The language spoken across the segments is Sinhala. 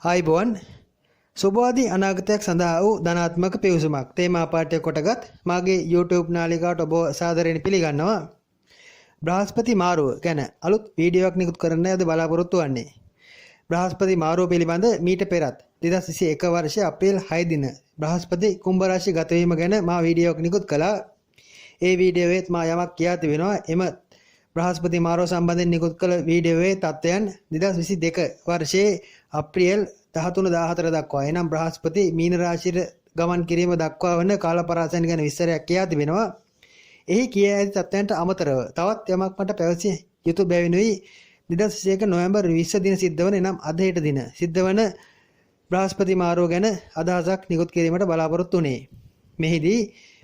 ආයිබෝන් සුබවාදී අනාගතයක් සඳහා වූ ධනාත්මක පිවිසුමක් තේමා පාඨය කොටගත් මාගේ YouTube නාලිකාවට ඔබ සාදරයෙන් පිළිගන්නවා. බ්‍රහස්පති මාරුව ගැන අලුත් වීඩියෝවක් නිකුත් කරන්න යද බලාපොරොත්තු වන්නේ. බ්‍රහස්පති මාරුව පිළිබඳ මීට පෙරත් 2021 වර්ෂයේ අප්‍රේල් 6 දින බ්‍රහස්පති කුම්භ රාශිය ගත වීම ගැන මා වීඩියෝවක් නිකුත් කළා. ඒ වීඩියෝවෙත් මා යමක් කියා තිබෙනවා. එම බ්‍රහස්පති මාරුව සම්බන්ධයෙන් නිකුත් කළ වීඩියෝවේ තත්ත්වයන් 2022 වර්ෂයේ අප්‍රේල් 13-14 දක්වා එනම් බ්‍රහස්පති මීන රාශියට ගමන් කිරීම දක්වා වන කාලපරාසයන් ගැන විස්තරයක් කියා තිබෙනවා. එහි කියා ඇති තත්ත්වයන්ට අමතරව තවත් යමක් මට පැවසිය යුතු බැවිනුයි 2021 නොවැම්බර් 20 දින සිද්ධ වන එනම් අද හෙට දින සිද්ධ වන බ්‍රහස්පති මාරුව ගැන අදහසක් නිකුත් කිරීමට බලාපොරොත්තු වුණේ. මෙහිදී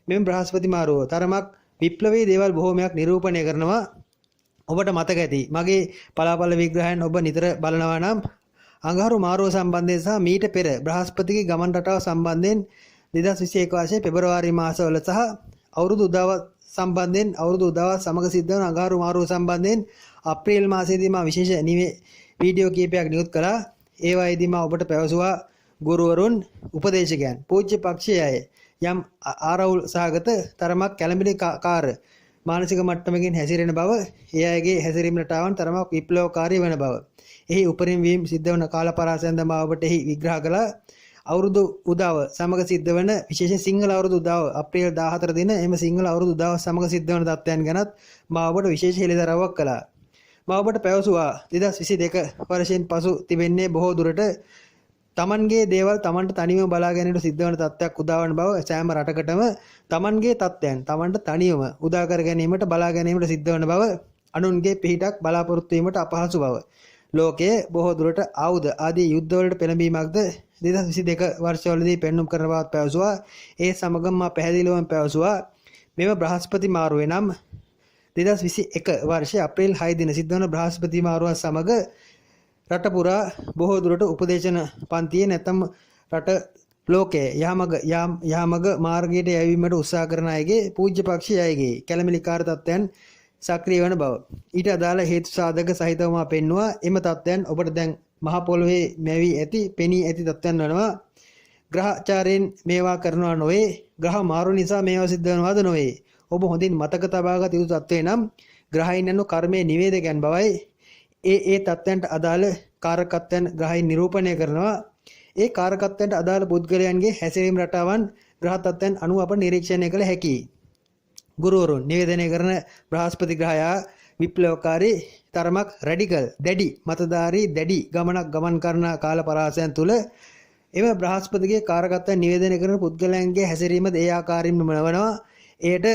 මෙම බ්‍රහස්පති මාරුව තරමක් විප්ලවීය දේවල් බොහෝමයක් නිරූපණය කරනවා. ඔබට මතක ඇති මගේ පලාපල විග්‍රහයන් ඔබ නිතර බලනවා නම් අඟහරු මාරුව සම්බන්ධයෙන් සහ මීට පෙර බ්‍රහස්පතිගේ ගමන් රටාව සම්බන්ධයෙන් 2021 වර්ෂයේ පෙබරවාරි මාසවල සහ අවුරුදු උදාව සම්බන්ධයෙන් අවුරුදු උදාව සමග සිද්ධ වන අඟහරු මාරුව සම්බන්ධයෙන් අප්‍රේල් මාසයේදී මා විශේෂ වීඩියෝ කීපයක් නිකුත් කළා. ඒවායිදී මා ඔබට පැවසුවා ගුරුවරුන් උපදේශකයන් පූජ්‍ය පක්ෂයේ අය යම් ආරවුල් සහගත තරමක් කැළඹිලි කාර මානසික මට්ටමකින් හැසිරෙන බව, ඒ අයගේ හැසිරීම රටාවන් තරමක් විප්ලවකාරී වන බව. එහි උපරිම වීම සිද්ධ වන කාලපරාසයන් දමා ඔබට එහි විග්‍රහ කළා. අවුරුදු උදාව සමග සිද්ධ වන විශේෂ සිංහල අවුරුදු උදාව අප්‍රේල් 14 දින එම සිංහල අවුරුදු උදාව සමග සිද්ධ වන තත්ත්වයන් ගැනත් මා ඔබට විශේෂ හෙළිදරව්වක් කළා. මා ඔබට පැවසුවා 2022 වර්ෂයෙන් පසු තිබෙන්නේ බොහෝ දුරට තමන්ගේ දේවල් තමන්ට තනියම බලා ගැනීමට සිද්ධ වන තත්ත්වයක් උදාවන බව. සෑම රටකටම තමන්ගේ තත්ත්වයන් තමන්ට තනියම උදා කර ගැනීමට බලා ගැනීමට සිද්ධ වන බව. අනුන්ගේ පිහිටක් බලාපොරොත්තු වීමට අපහසු බව. ලෝකයේ බොහෝ දුරට ආයුධ ආදී යුද්ධවලට පෙළඹීමක්ද 2022 වර්ෂවලදී පෙන්눔 කරන බවත් පැවසුවා. ඒ සමගම මා පැහැදිලිවම පැවසුවා මෙම බ්‍රහස්පති මාරුවේ නම් 2021 වර්ෂයේ අප්‍රේල් 6 දින සිද්ධ වන බ්‍රහස්පති මාරුව සමග රට පුරා බොහෝ දුරට උපදේශන පන්තියේ නැතම් රට ලෝකයේ යහමග මාර්ගයට යැවීමට උත්සාහ කරන අයගේ පූජ්‍ය පක්ෂයේ අයගේ කැළමිලිකාර තත්ත්වයන් සක්‍රිය වන බව. ඊට අදාළ හේතු සාධක සහිතව මා පෙන්වුවා. එම තත්ත්වයන් ඔබට දැන් මහ පොළොවේ මැවි ඇති පෙනී ඇති තත්ත්වයන් වෙනවා. ග්‍රහචාරයෙන් මේවා කරනවා නොවේ. ග්‍රහ මාරු නිසා මේවා සිද්ධ වෙනවද නොවේ. ඔබ හොඳින් මතක තබාගත යුතු තත්ත්වය නම් ග්‍රහයින් යන කර්මයේ නිවේදකයන් බවයි. ඒ තත්ත්වයන්ට අදාළ කාරකත්වයන් ග්‍රහයින් නිරූපණය කරනවා. ඒ කාරකත්වයන්ට අදාළ පුද්ගලයන්ගේ හැසිරීම රටාවන් ග්‍රහ තත්ත්වයන් අනුව අප නිරීක්ෂණය කළ හැකියි. ගුරුවරුන් නිවේදනය කරන බ්‍රහස්පති ග්‍රහයා විප්ලවකාරී තරමක් රැඩිකල් දැඩි මතධාරී දැඩි ගමනක් ගමන් කරන කාලපරාසයන් තුල එම බ්‍රහස්පතිගේ කාරකත්වයන් නිවේදනය කරන පුද්ගලයන්ගේ හැසිරීමද ඒ ආකාරයෙන්ම වනවා. එයට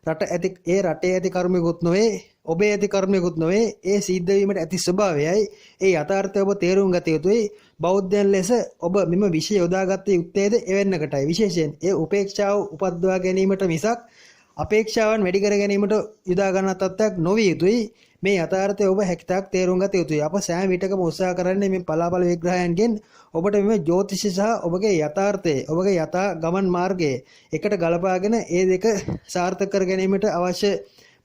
රටේ ඇති කර්මයකුත් නොවේ, ඔබේ ඇති කර්මයකුත් නොවේ. ඒ සිද්ධ වීමට ඇති ස්වභාවයයි ඒ යථාර්ථය ඔබ තේරුම් ගත යුතුයි. බෞද්ධයන් ලෙස ඔබ මෙම විෂය යොදාගත යුත්තේද එවැන්නකටයි. විශේෂයෙන් ඒ උපේක්ෂාව උපද්දවා ගැනීමට මිසක් අපේක්ෂාවන් වැඩි කර ගැනීමට යොදා ගන්න තත්ත්වයක් නොවිය යුතුයි. මේ යථාර්ථය ඔබ හැකිතාක් තේරුම් ගත යුතුයි. අප සෑම විටකම උත්සාහ කරන්නේ මේ පලාපල විග්‍රහයන්ගෙන් ඔබට මෙම ජ්‍යොතිෂ සහ ඔබගේ යථාර්ථය, ඔබගේ යථා ගමන් මාර්ගය එකට ගලපාගෙන ඒ දෙක සාර්ථක කර ගැනීමට අවශ්‍ය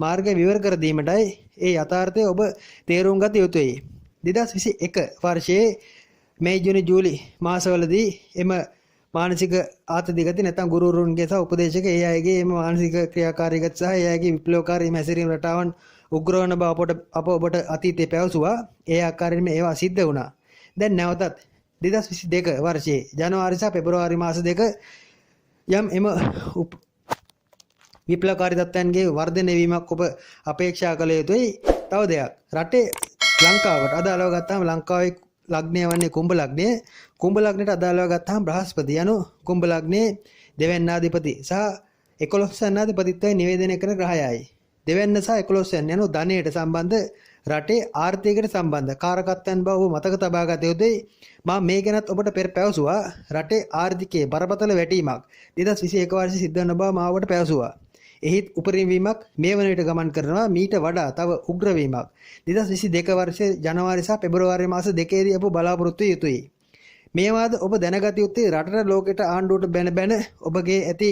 මාර්ගය විවර කර දීමටයි. ඒ යථාර්ථය ඔබ තේරුම් ගත යුතුයි. 2021 වර්ෂයේ මේ ජූනි ජූලි මාසවලදී එම මානසික ආතතිගති නැත්නම් ගුරුවරුන්ගේ සහ උපදේශක ඒ අයගේ එම මානසික ක්‍රියාකාරීකත් සහ ඒ අයගේ විප්ලවකාරී හැසිරීම රටාවන් උග්‍ර වන බව අප ඔබට අතීතයේ පැවසුවා. ඒ ආකාරයෙන්ම ඒවා සිද්ධ වුණා. දැන් නැවතත් 2022 වර්ෂයේ ජනවාරි සහ පෙබරවාරි මාස දෙක යම් එම විප්ලවකාරී තත්ත්වයන්ගේ වර්ධනය වීමක් ඔබ අපේක්ෂා කළ යුතුයි. තව දෙයක් රටේ ලංකාවට අදාළව ගත්තාම ලංකාවේ ලග්නය වන්නේ කුම්භ ලග්නය. කුම්භ ලග්නයට අදාළව ගත්තාම බ්‍රහස්පති යනු කුම්භ ලග්නයේ දෙවැන්නාධිපති සහ 11 වෙනිදාධිපතිත්වය නිවේදනය කරන ග්‍රහයයි. දෙවැන්න සහ 11 වෙනි යනු ධනයට සම්බන්ධ රටේ ආර්ථිකයට සම්බන්ධ කාරකත්වයන් බව ඔබ මතක තබා ගත යුතුයි. මා මේ ගැනත් ඔබට පෙර පැවසුවා. රටේ ආර්ථිකයේ බරපතල වැටීමක් 2021 වර්ෂයේ සිද්ධ වන බව මා ඔබට පැවසුවා. එහිත් උපරිම වීමක් මේ වන විට ගමන් කරනවා. මීට වඩා තව උග්‍ර වීමක් 2022 වර්ෂයේ ජනවාරි සහ පෙබරවාරි මාස දෙකේදී අප බලාපොරොත්තු යුතුයි. මේවාද ඔබ දැනගත යුත්තේ රටට ලෝකෙට ආණ්ඩුවට බැන ඔබගේ ඇති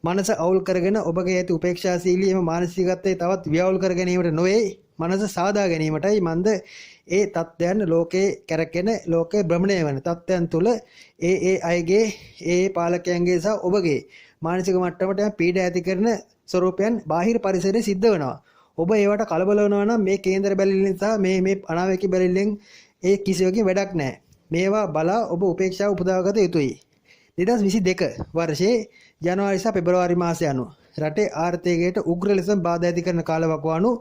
මනස අවුල් කරගෙන ඔබගේ ඇති උපේක්ෂාශීලී එම මානසිකත්වයේ තවත් ව්‍යවුල් කර ගැනීමට නොවේ. මනස සාදා ගැනීමටයි මන්ද ඒ තත්ත්වයන් ලෝකේ කැරකෙන ලෝකේ භ්‍රමණය වන තත්ත්වයන් තුළ ඒ අයගේ ඒ පාලකයන්ගේ සහ ඔබගේ මානසික මට්ටමට පීඩා ඇති කරන ස්වරූපයන් බාහිර පරිසරයේ සිද්ධ වෙනවා. ඔබ ඒවට කලබල වෙනවා නම් මේ කේන්දර බැලිල්ලෙන් සහ මේ අනාවැකි බැලිල්ලෙන් ඒ කිසිවකින් වැඩක් නැහැ. මේවා බලා ඔබ උපේක්ෂාව උපදවාගත යුතුයි. 2022 වර්ෂයේ ජනවාරි සහ පෙබරවාරි මාසය අනුව රටේ ආර්ථිකයට උග්‍ර ලෙස බාධා ඇති කරන කාලවකවානු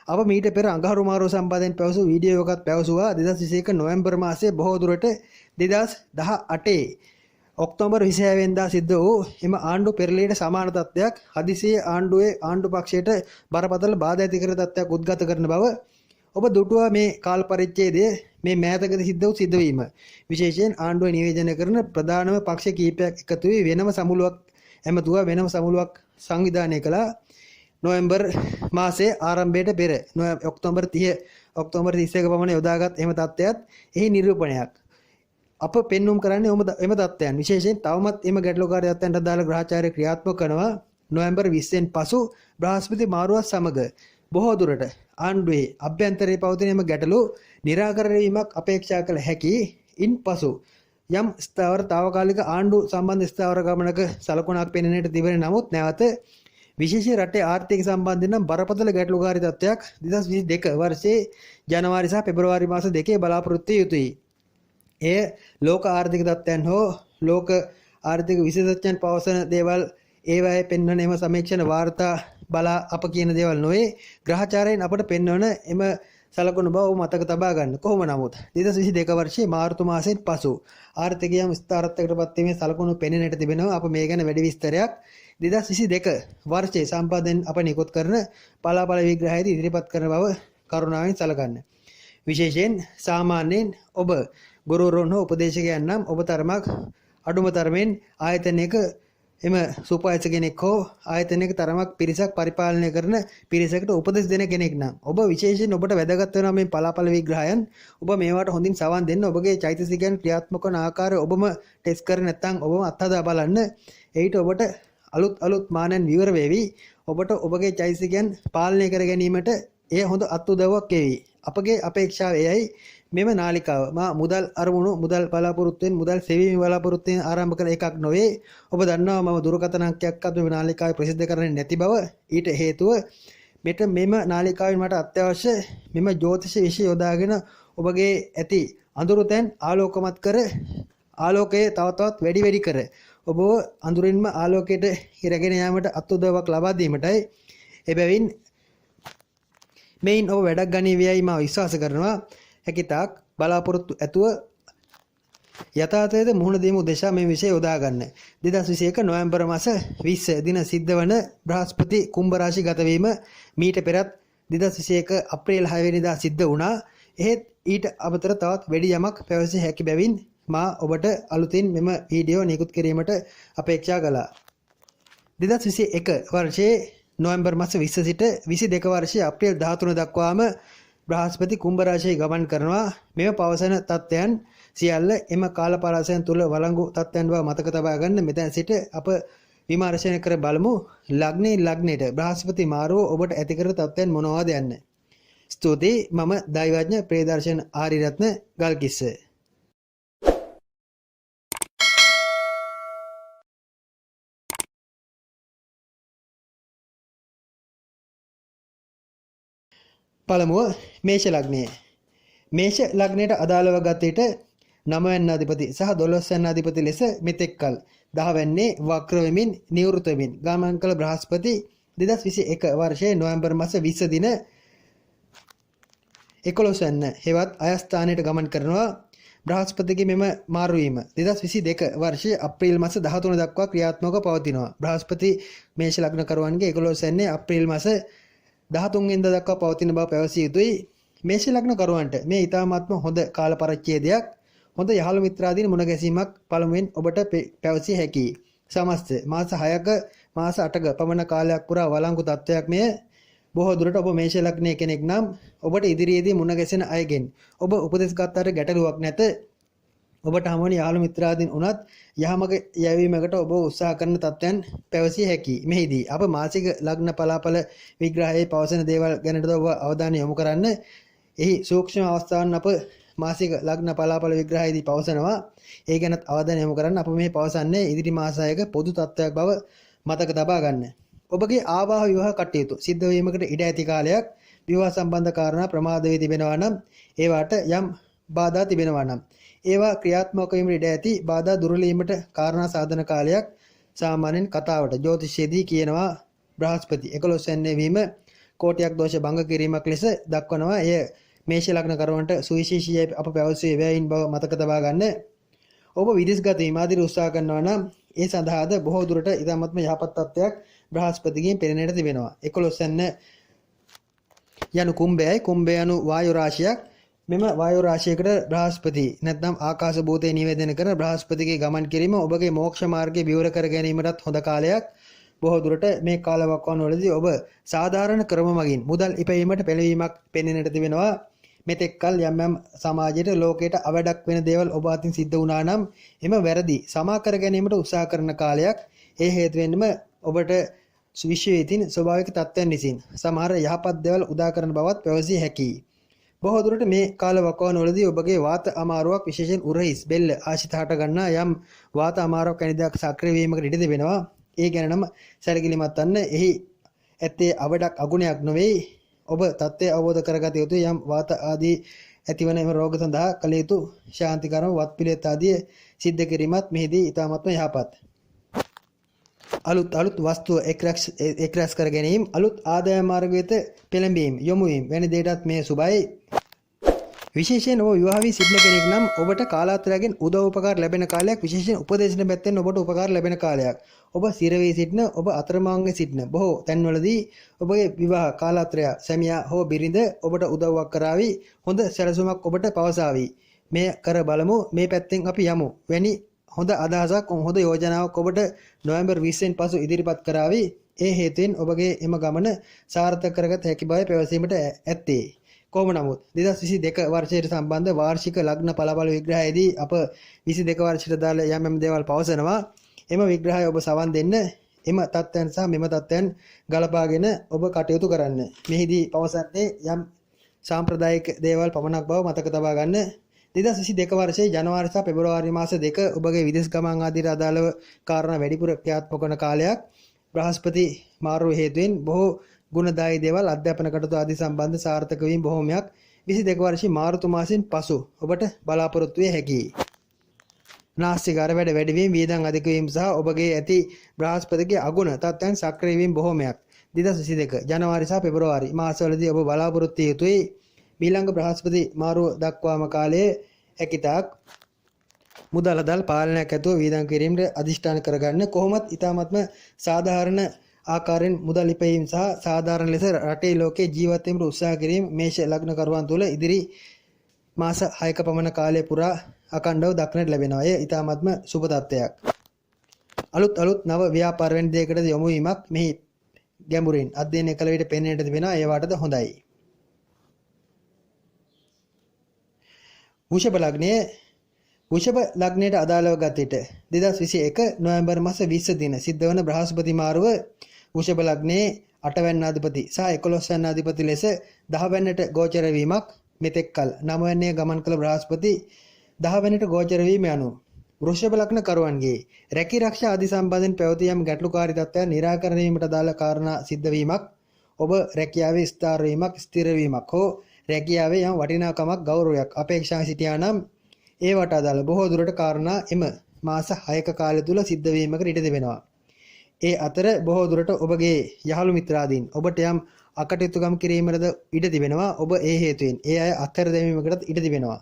අප මීට පෙර අඟහරු මාරුව සම්බන්ධයෙන් පැවසු වීඩියෝ එකක් පැවසුවා 2021 නොවැම්බර් මාසයේ බොහෝ දුරට 2018 ඔක්තෝබර් 26 වෙනිදා සිද්ධ වූ එම ආණ්ඩු පෙරළියට සමාන තත්ත්වයක් හදිසියේ ආණ්ඩු පක්ෂයට බරපතල බාධා ඇති කර තත්ත්වයක් උද්ගත කරන බව ඔබ දුටුවා. මේ කාල පරිච්ඡේදයේ මේ මෑතකදී සිද්ධ වූ සිදුවීම විශේෂයෙන් ආණ්ඩුව නිවේදනය කරන ප්‍රධානම පක්ෂ කීපයක් එකතු වී වෙනම සමුළුවක් ඇමතුවා. වෙනම සමුළුවක් සංවිධානය කළා. නොවැම්බර් මාසයේ ආරම්භයට පෙර ඔක්තෝබර් 31 පමණ යොදාගත් එම තත්ත්වයක් එහි නිරූපණයක්. අප පෙන්눔 කරන්නේ එම තත්ත්වයන් විශේෂයෙන් තවමත් එම ගැටලුකාරී තත්ත්වයන්ට අදාළ ග්‍රහචාරය ක්‍රියාත්මක කරනවා. නොවැම්බර් 20 පසු බ්‍රහස්පති මාරුවත් සමග බොහෝ දුරට ආණ්ඩුවේ අභ්‍යන්තරයේ පවතින එම ගැටලු निराකරණය වීමක් අපේක්ෂා කළ හැකි. ඉන්පසු යම් තාවකාලික ආණ්ඩු සම්බන්ධ ස්ථාවර ගමනක සලකුණක් පෙනෙන්නට තිබෙන නමුත් නැවත විශේෂ රටේ ආර්ථික සම්බන්ධයෙන් නම් බරපතල ගැටලුකාරී තත්ත්වයක් 2022 වර්ෂයේ ජනවාරි සහ පෙබරවාරි මාස දෙකේ බලාපොරොත්තු විය යුතුයි. එය ලෝක ආර්ථික තත්ත්වයන් හෝ ලෝක ආර්ථික විශේෂඥයන් පවසන දේවල් ඒවායේ පෙන්වන එම සමීක්ෂණ වාර්තා බලා අප කියන දේවල් නොවේ. ග්‍රහචාරයෙන් අපට පෙන්වන එම සලකුණු බව මතක තබා ගන්න. කොහොම නමුත් 2022 වර්ෂයේ මාර්තු මාසයෙන් පසු ආර්ථිකයම ස්ථාරත්වයකට පත් වීමේ සලකුණු පෙනෙන්නට තිබෙනවා. අප මේ ගැන වැඩි විස්තරයක් 2022 වර්ෂයේ සම්පාදයෙන් අප නිකුත් කරන පලාපල විග්‍රහයේදී ඉදිරිපත් කරන බව කරුණාවෙන් සලකන්න. විශේෂයෙන් සාමාන්‍යයෙන් ඔබ ගුරුවරුන් හෝ උපදේශකයන් නම් ඔබ තරමක් අඩුම තරමෙන් ආයතනයක එම සුපර්වයිසර් කෙනෙක් හෝ ආයතනයක තරමක් පිරිසක් පරිපාලනය කරන පිරිසකට උපදෙස් දෙන කෙනෙක් නම් ඔබ විශේෂයෙන් ඔබට වැදගත් වෙනවා මේ පලාපල විග්‍රහයන්. ඔබ මේවට හොඳින් සවන් දෙන්න. ඔබගේ චෛතසිකයන් ක්‍රියාත්මක වන ආකාරය ඔබම ටෙස්ට් කර නැත්නම් ඔබම අත්හදා බලන්න. එයිට ඔබට අලුත් මානයන් විවර වේවි. ඔබට ඔබගේ චෛතසිකයන් පාලනය කර ගැනීමට එය හොඳ අත්උදව්වක් වේවි. අපගේ අපේක්ෂාව එයයි මෙම නාලිකාව මා මුදල් අරමුණු මුදල් බලාපොරොත්තුෙන් මුදල් සෙවීම බලාපොරොත්තුෙන් ආරම්භ කළ එකක් නොවේ. ඔබ දන්නවා මම දුරකථන අංකයක්වත් මේ නාලිකාවේ ප්‍රසිද්ධ කරන්නේ නැති බව. ඊට හේතුව මෙම නාලිකාවෙන් මට අත්‍යවශ්‍ය මෙම ජ්‍යොතිෂ විෂය යොදාගෙන ඔබගේ ඇති අඳුරු තැන් ආලෝකමත් කර ආලෝකයේ තවත් වැඩි කර ඔබ අඳුරින්ම ආලෝකයට හිරගෙන යාමට අත්උදව්වක් ලබා දීමටයි. එබැවින් මෙයින් ඔබ වැඩක් ගනීවියයි මා විශ්වාස කරනවා. හැකිතාක් බලාපොරොත්තු ඇතුව යථාර්ථයට මුහුණ දීම උදෙසා මේ විෂය යොදා ගන්න. 2021 නොවැම්බර් මාස 20 දින සිද්ධ වන බ්‍රහස්පති කුම්භ රාශි ගත වීම මීට පෙරත් 2021 අප්‍රේල් 6 වෙනිදා සිද්ධ වුණා. එහෙත් ඊට අමතර තවත් වැඩි යමක් පැවසිය හැකි බැවින් මා ඔබට අලුතින් මෙම වීඩියෝ නිකුත් කිරීමට අපේක්ෂා කළා. 2021 වර්ෂයේ නොවැම්බර් මාස 20 සිට 22 වර්ෂයේ අප්‍රේල් 13 දක්වාම බ්‍රහස්පති කුම්භ රාශියේ ගමන් කරනවා. මෙම පවසන තත්ත්වයන් සියල්ල එම කාල පරාසයන් තුල වළංගු තත්ත්වයන් බව මතක තබා ගන්න. මෙතන සිට අප විමර්ශනය කර බලමු ලග්නයට බ්‍රහස්පති මාරුව ඔබට ඇති කර තත්ත්වයන් මොනවාද යන්න. ස්තුතියි. මම දෛවඥ ප්‍රේදර්ශන ආරියරත්න ගල්කිස්ස. පළමුව මේෂ ලග්නය. මේෂ ලග්නයට අදාළව ගත විට 9 වැන්න අධිපති සහ 12 වැන්න අධිපති ලෙස මෙතෙක්කල් 10 වැන්නේ වක්‍ර වෙමින් නිවෘත වෙමින් ගමන් කළ බ්‍රහස්පති 2021 වර්ෂයේ නොවැම්බර් මාස 20 දින 11 වැන්න හෙවත් අයස්ථානයට ගමන් කරනවා. බ්‍රහස්පතිගේ මෙම මාරු වීම 2022 වර්ෂයේ අප්‍රේල් මාස 13 දක්වා ක්‍රියාත්මකව පවතිනවා. බ්‍රහස්පති මේෂ ලග්නකරුවන්ගේ 11 වැන්නේ අප්‍රේල් මාස 13 වෙනිදා දක්වා පවතින බව පැවසිය යුතුයි. මේෂ ලග්න කරුවන්ට මේ ඊ타මාත්ම හොඳ කාල පරිච්ඡේදයක් හොඳ යහළු මිත්‍රාදීන් මුණ ගැසීමක් පළමුවෙන් ඔබට පැවසිය හැකියි. සමස්ත මාස 6ක මාස 8ක පමණ කාලයක් පුරා වළංගු තත්ත්වයක් මෙය. බොහෝ දුරට ඔබ මේෂ ලග්නයේ කෙනෙක් නම් ඔබට ඉදිරියේදී මුණ ගැසෙන අයගෙන් ඔබ උපදෙස් ගන්නට ගැටලුවක් නැත. ඔබට හමුවන යාළු මිත්‍රාදීන් උනත් යහමග යැවීමකට ඔබ උත්සාහ කරන තත්ත්වයන් පැවසිය හැකියි. මෙහිදී අප මාසික ලග්න පලාපල විග්‍රහයේ පවසන දේවල් ගැනද ඔබ අවධානය යොමු කරන්න. එහි සූක්ෂම අවස්ථාවන් අප මාසික ලග්න පලාපල විග්‍රහයේදී පවසනවා. ඒ ගැනත් අවධානය යොමු කරන්න. අප මේ පවසන්නේ ඉදිරි මාසයක පොදු තත්ත්වයක් බව මතක තබා ගන්න. ඔබගේ ආවාහ විවාහ කටයුතු සිද්ධ වීමකට ඉඩ ඇති කාලයක්. විවාහ සම්බන්ධ කාරණා ප්‍රමාද වේ තිබෙනවා නම් ඒවට යම් බාධා තිබෙනවා නම් ඒවා ක්‍රියාත්මක වීමට ඉඩ ඇති බාධා දුර්වලීමට කාරණා සාධන කාලයක්. සාමාන්‍යයෙන් කතාවට ජ්‍යොතිෂයේදී කියනවා බ්‍රහස්පති 11 වෙනි වීම කෝටියක් දෝෂ භංග කිරීමක් ලෙස දක්වනවා. එය මේෂ ලග්න කරවන්ට සුවිශේෂී අප පැවසුවේ වේයින් බව මතක තබා ගන්න. ඔබ විදේශගත වීම ආදී උත්සාහ කරනවා නම් ඒ සඳහාද බොහෝ දුරට ඉතාමත්ම යහපත් තත්ත්වයක් බ්‍රහස්පතිගෙන් පෙනෙන්නට තිබෙනවා. 11 යනු කුම්භයයි. කුම්භය යනු වායු රාශියක්. මෙම වායු රාශියකට බ්‍රහස්පති නැත්නම් ආකාශ භූතේ නිවේදනය කරන බ්‍රහස්පතිගේ ගමන් කිරීම ඔබගේ මෝක්ෂ මාර්ගයේ විවර කර ගැනීමටත් හොඳ කාලයක්. බොහෝ දුරට මේ කාලවකවානුවලදී ඔබ සාධාරණ ක්‍රම මගින් මුදල් ඉපැයීමට පෙළවීමක් පෙනෙන්නට තිබෙනවා. මෙතෙක් කල යම් සමාජයට ලෝකයට අවඩක් වෙන දේවල් ඔබ අතින් සිද්ධ වුණා නම් එම වැරදි සමා කර ගැනීමට උත්සාහ කරන කාලයක්. ඒ හේතුවෙන්ම ඔබට විශ්වයේතින් ස්වභාවික තත්ත්වයන් විසින් සමහර යහපත් දේවල් උදා කරන බවත් පැවසිය හැකියි. බොහෝ දුරට මේ කාලවකවානුවලදී ඔබගේ වාත අමාරුවක් විශේෂයෙන් උරහිස් බෙල්ල ආශිත හට ගන්නා යම් වාත අමාරුවක් වැනි දෙයක් සක්‍රිය වීමකට ඉඩ තිබෙනවා. ඒ ගැන නම් සැලකිලිමත් වන්න. එහි ඇත්තේ අවඩක් අගුණයක් නොවේ. ඔබ තත්ත්වය අවබෝධ කරගත යුතු යම් වාත ආදී ඇතිවන එම රෝග සඳහා කළ යුතු ශාන්තිකරම වත් පිළිවෙත් ආදී සිද්ධ කිරීමත් මෙහිදී ඉතාමත්ම යහපත්. අලුත් වස්තුව එක්රැස් කර ගැනීම, අලුත් ආදායම් මාර්ග වෙත පෙළඹීම, යොමු වීම වැනි දේටත් මේ සුබයි. විශේෂයෙන් ඔබ විවාහ වී සිටින කෙනෙක් නම් ඔබට කාලාන්තරයෙන් උදව් උපකාර ලැබෙන කාලයක්. විශේෂයෙන් උපදේශන පැත්තෙන් ඔබට උපකාර ලැබෙන කාලයක්. ඔබ සිර වී සිටින, ඔබ අතරමංගේ සිටින බොහෝ තැන්වලදී ඔබගේ විවාහ කාලාන්තරය සැමියා හෝ බිරිඳ ඔබට උදව්වක් කරાવી හොඳ සැලසුමක් ඔබට පවසાવી. මේ කර බලමු, මේ පැත්තෙන් අපි යමු වැනි හොඳ අදහසක්, හොඳ යෝජනාවක් ඔබට නොවැම්බර් 20 පසු ඉදිරිපත් කරાવી. ඒ හේතුවෙන් ඔබගේ එම ගමන සාර්ථක කරගත හැකි බව පැවසීමට ඇත්තේ. කොහොම නමුත් 2022 වර්ෂයට සම්බන්ධ වාර්ෂික ලග්න පලාබල විග්‍රහයේදී අප 22 වර්ෂයට දාලා යම් දේවල් පවසනවා. එම විග්‍රහය ඔබ සවන් දෙන්න. එම තත්ත්වයන් සහ මෙම තත්ත්වයන් ගලපාගෙන ඔබ කටයුතු කරන්න. මෙහිදී පවසන්නේ යම් සාම්ප්‍රදායික දේවල් පමණක් බව මතක තබා ගන්න. 2022 වර්ෂයේ ජනවාරි සහ පෙබරවාරි මාස දෙක ඔබගේ විදේශ ගමන් ආදී අදාළව කාරණා වැඩිපුර ක්‍රියාත්මක වන කාලයක්. බ්‍රහස්පති මාරුව හේතුවෙන් බොහෝ ගුණදායී දේවල් අධ්‍යාපන කටයුතු ආදී සම්බන්ධ සාර්ථක වීම බොහෝමයක් 22 වර්ෂයේ මාර්තු මාසයෙන් පසු ඔබට බලාපොරොත්තු විය හැකියි. නාස්තිකාර වැඩ වැඩි වීම, වියදම් අධික වීම සහ ඔබගේ ඇති බ්‍රහස්පතිගේ අගුණ තත්ත්වයන් සක්‍රිය වීම බොහෝමයක් 2022 ජනවාරි සහ පෙබරවාරි මාසවලදී ඔබ බලාපොරොත්තු යුතුයි. ඊළඟ බ්‍රහස්පති මාරුව දක්වාම කාලයේ හැකිතාක් මුදල්දල් පාලනයක් ඇතුව වියදම් කිරීමට අදිෂ්ඨාන කරගන්න. කොහොමත් ඊ타මත්ම සාධාරණ ආකාරයෙන් මුදල් ඉපැයීම සහ සාධාරණ ලෙස රටේ ලෝකේ ජීවත් වීමට උත්සාහ කිරීම මේෂ ලග්න කරුවන් තුළ ඉදිරි මාස 6ක පමණ කාලය පුරා අකණ්ඩව දක්නට ලැබෙනවා. එය ඊ타මත්ම සුබ තත්ත්වයක්. අලුත් නව ව්‍යාපාර වෙන දෙයකට යොමු වීමක් මෙහි ගැඹුරින් අධ්‍යයනය කළ විට පෙනෙන්නට තිබෙනවා. ඒ වාටද හොඳයි. වෘෂභ ලග්නයට අදාළව ගත විට 2021 නොවැම්බර් මාස 20 දින සිද්ධ වන බ්‍රහස්පති මාරුව වෘෂභ ලග්නයේ 8 වැන්න අධිපති සහ 11 වැන්න අධිපති ලෙස 10 වැන්නට ගෝචර වීමක්. මෙතෙක් කල 9 වැන්නේ ගමන් කළ බ්‍රහස්පති 10 වැන්නට ගෝචර වීම යනු වෘෂභ ලග්න කරුවන්ගේ රැකී රක්ෂා ආදී සම්බන්ධයෙන් පැවති යම් ගැටලුකාරී තත්ත්වයන් निराකරණය වීමට අදාළ කාරණා සිද්ධ වීමක්. ඔබ රැකියාවේ ස්ථාර වීමක්, ස්ථිර වීමක් හෝ රැකියාවේ යම් වටිනාකමක්, ගෞරවයක් අපේක්ෂා සිටියා නම් ඒවට අදාළ බොහෝ දුරට කාරණා එම මාස 6ක කාලය තුල සිද්ධ වීමකට ඉඩ තිබෙනවා. ඒ අතර බොහෝ දුරට ඔබගේ යහළු මිත්‍රාදීන් ඔබට යම් අකටයුතුකම් කිරීමටද ඉඩ තිබෙනවා. ඔබ ඒ හේතුවෙන් ඒ අය අත්හැර දැමීමකටත් ඉඩ තිබෙනවා.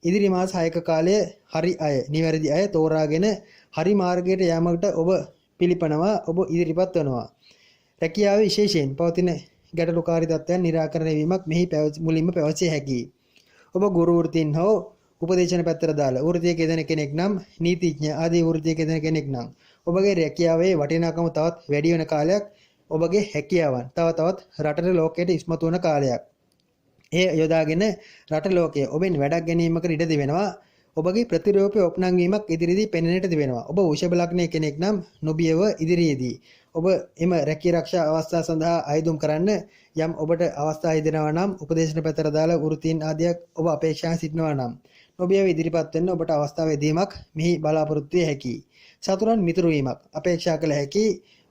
ඉදිරි මාස 6ක කාලයේ හරි අය, නිවැරදි අය තෝරාගෙන හරි මාර්ගයට යාමකට ඔබ පිළිපනවා, ඔබ ඉදිරිපත් වෙනවා. රැකියාවේ විශේෂයෙන් පවතින ගැටලුකාරී තත්ත්වයන් निराකරණය වීමක් මෙහි මුලින්ම පැවසිය හැකියි. ඔබ ගුරු වෘත්තීන් හෝ උපදේශන පැත්තට දාලා වෘත්තියක යෙදෙන කෙනෙක් නම්, නීතිඥ ආදී වෘත්තියක යෙදෙන කෙනෙක් නම් ඔබගේ රැකියාවේ වටිනාකම තවත් වැඩි වෙන කාලයක්. ඔබගේ හැකියාවන් තවත් රටට ලෝකයට ඉස්මතු වන කාලයක්. එය යොදාගෙන රට ලෝකයේ ඔබෙන් වැඩක් ගැනීමකට ඉඩ තිබෙනවා. ඔබගේ ප්‍රතිරූපය ඔප්නං වීමක් ඉදිරියේදී පෙනෙන්නට තිබෙනවා. ඔබ වෘෂභ ලග්නයේ කෙනෙක් නම් නොබියව ඉදිරියේදී ඔබ එම රැකී ආරක්ෂා අවස්ථා සඳහා අයදුම් කරන්න. යම් ඔබට අවස්ථා ඉදෙනවා නම් උපදේශන පත්‍ර දාලා වෘත්තීන් ආදියක් ඔබ අපේක්ෂාවෙන් සිටිනවා නම් නොබියව ඉදිරිපත් වෙන්න ඔබට අවස්ථාව දීමක් මෙහි බලාපොරොත්තු විය හැකියි. සතුරන් මිතුරු වීමක් අපේක්ෂා කළ හැකි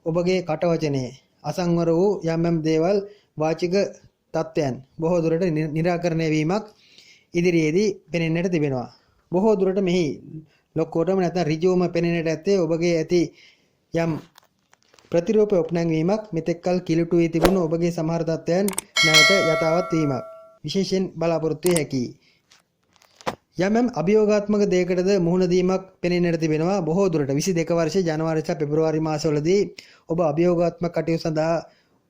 ඔබගේ කටවචනයේ අසංවර වූ යම් දේවල් වාචික තත්ත්වයන් බොහෝ දුරට निराකරණය වීමක් ඉදිරියේදී පෙනෙන්නට තිබෙනවා. බොහෝ දුරට මෙහි ලොක්කොටම නැත්නම් ඍජුවම පෙනෙන්නට ඇත්තේ ඔබගේ ඇති යම් ප්‍රතිරූප උපනංවීමක් මෙතෙක්කල් කිලුටු වී තිබුණු ඔබගේ සමහර තත්ත්වයන් නැවත යථාවත් වීමක් විශේෂයෙන් බලාපොරොත්තු විය හැකියි. යම් අභියෝගාත්මක දෙයකටද මුහුණ දීමක් පෙනෙන්නට තිබෙනවා. බොහෝ දුරට 22 වර්ෂයේ ජනවාරි සහ පෙබරවාරි මාසවලදී ඔබ අභියෝගාත්මක කටයුතු සඳහා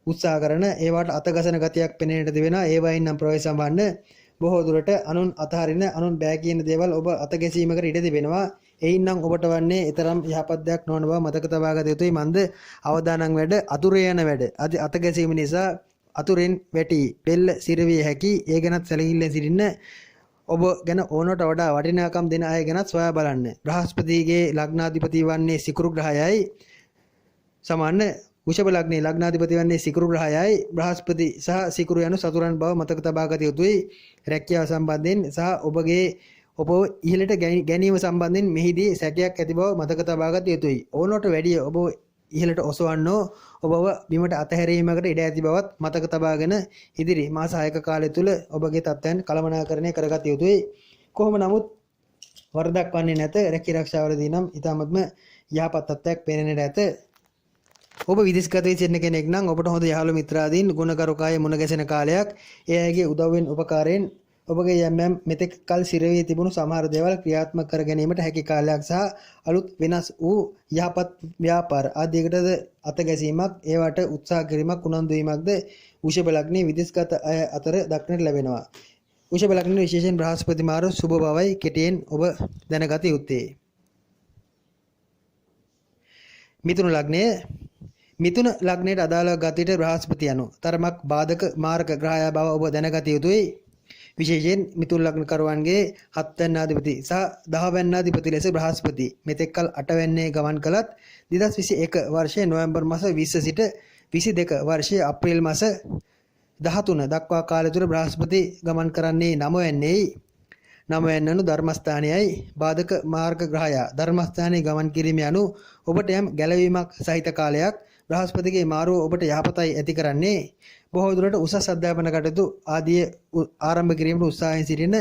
උත්සාහ කරන ඒවට අතගසන ගතියක් පෙනෙන්නට තිබෙනවා. ඒවයින් නම් ප්‍රවේශ සම්බන්ධ බොහෝ දුරට අනුන් අතහරින අනුන් බෑ කියන දේවල් ඔබ අතගැසීමකට ඉඩ තිබෙනවා. එයින් නම් ඔබට වන්නේ ඊතරම් යහපත් දෙයක් නොවන බව මතක තබා ගත යුතුයි. මන්ද අවදානම් වැඩ අතුරේ යන වැඩ අතගැසීම නිසා අතුරෙන් වැටි පෙළ සිරවිය හැකි. ඒ ගැනත් සැලකිල්ලෙන් සිටින්න. ඔබ ගැන ඕනට වඩා වටිනාකම් දෙන අය ගැනත් සොයා බලන්න. බ්‍රහස්පතිගේ ලග්නාධිපති වන්නේ සිකුරු ග්‍රහයයි. සමාන වෘෂභ ලග්නයේ ලග්නාධිපති වන්නේ සිකුරු ග්‍රහයයි. බ්‍රහස්පති සහ සිකුරු යනු සතුරන් බව මතක තබා ගත යුතුයි. රැකියාව සම්බන්ධයෙන් සහ ඔබගේ ඔබ ඉහළට ගැනීම සම්බන්ධයෙන් මෙහිදී සැකයක් ඇති බව මතක තබා ගත යුතුයි. ඕනට වැඩිය ඔබ ඉහළට ඔසවන්නෝ ඔබව බිමට අතහැරීමකට ඉඩ ඇති බවත් මතක තබාගෙන ඉදිරි මාස 6ක කාලය තුල ඔබගේ තත්ත්වයන් කළමනාකරණය කරගත යුතුයි. කොහොම නමුත් වරදක් වන්නේ නැත. රැකී ආරක්ෂාවලදී නම් ඊටමත්ම යහපත් තත්ත්වයක් පේනෙන්නට ඇත. ඔබ විදේශගත වී සිටින කෙනෙක් නම් ඔබට හොඳ යහළු මිත්‍රාදීන් ගුණකරුකාය මුණ ගැසෙන කාලයක්. ඒ අයගේ උදව්වෙන් උපකාරයෙන් ඔබගේ යම් මෙතෙක් කල සිරවී තිබුණු සමහර දේවල් ක්‍රියාත්මක කර ගැනීමට හැකි කාලයක් සහ අලුත් වෙනස් වූ යහපත් ව්‍යාපාර ආදියකටද අතගැසීමක් ඒවට උත්සාහ කිරීමක් උනන්දු වීමක්ද වෘෂභ ලග්නයේ විදේශගත අය අතර දක්නට ලැබෙනවා. වෘෂභ ලග්නයේ විශේෂයෙන් බ්‍රහස්පති මාරු සුබ බවයි කෙටියෙන් ඔබ දැනගත යුත්තේ. මිථුන ලග්නයේ මිථුන ලග්නයට අදාළ ගතියට බ්‍රහස්පති යනු තරමක් බාධක මාර්ග ග්‍රහය බව ඔබ දැනගත යුතුයි. විශේෂයෙන් මිථුන ලග්න කරුවන්ගේ 7 වෙනි අධිපති සහ 10 වෙනි අධිපති ලෙස බ්‍රහස්පති මෙතෙක්කල් 8 වෙන්නේ ගමන් කළත් 2021 වර්ෂයේ නොවැම්බර් මාස 20 සිට 22 වර්ෂයේ අප්‍රේල් මාස 13 දක්වා කාලය තුල බ්‍රහස්පති ගමන් කරන්නේ 9 වෙන්නේයි. 9 වෙන්නු ධර්මස්ථානයයි බාධක මාර්ග ග්‍රහය. ධර්මස්ථානයේ ගමන් කිරීම යනු ඔබට යම් ගැළවීමක් සහිත කාලයක්. බ්‍රහස්පතිගේ මාරුව ඔබට යහපතයි ඇති කරන්නේ. බොහෝ දුරට උසස් අධ්‍යාපන කටයුතු ආදී ආරම්භ කිරීමට උත්සාහයෙන් සිටින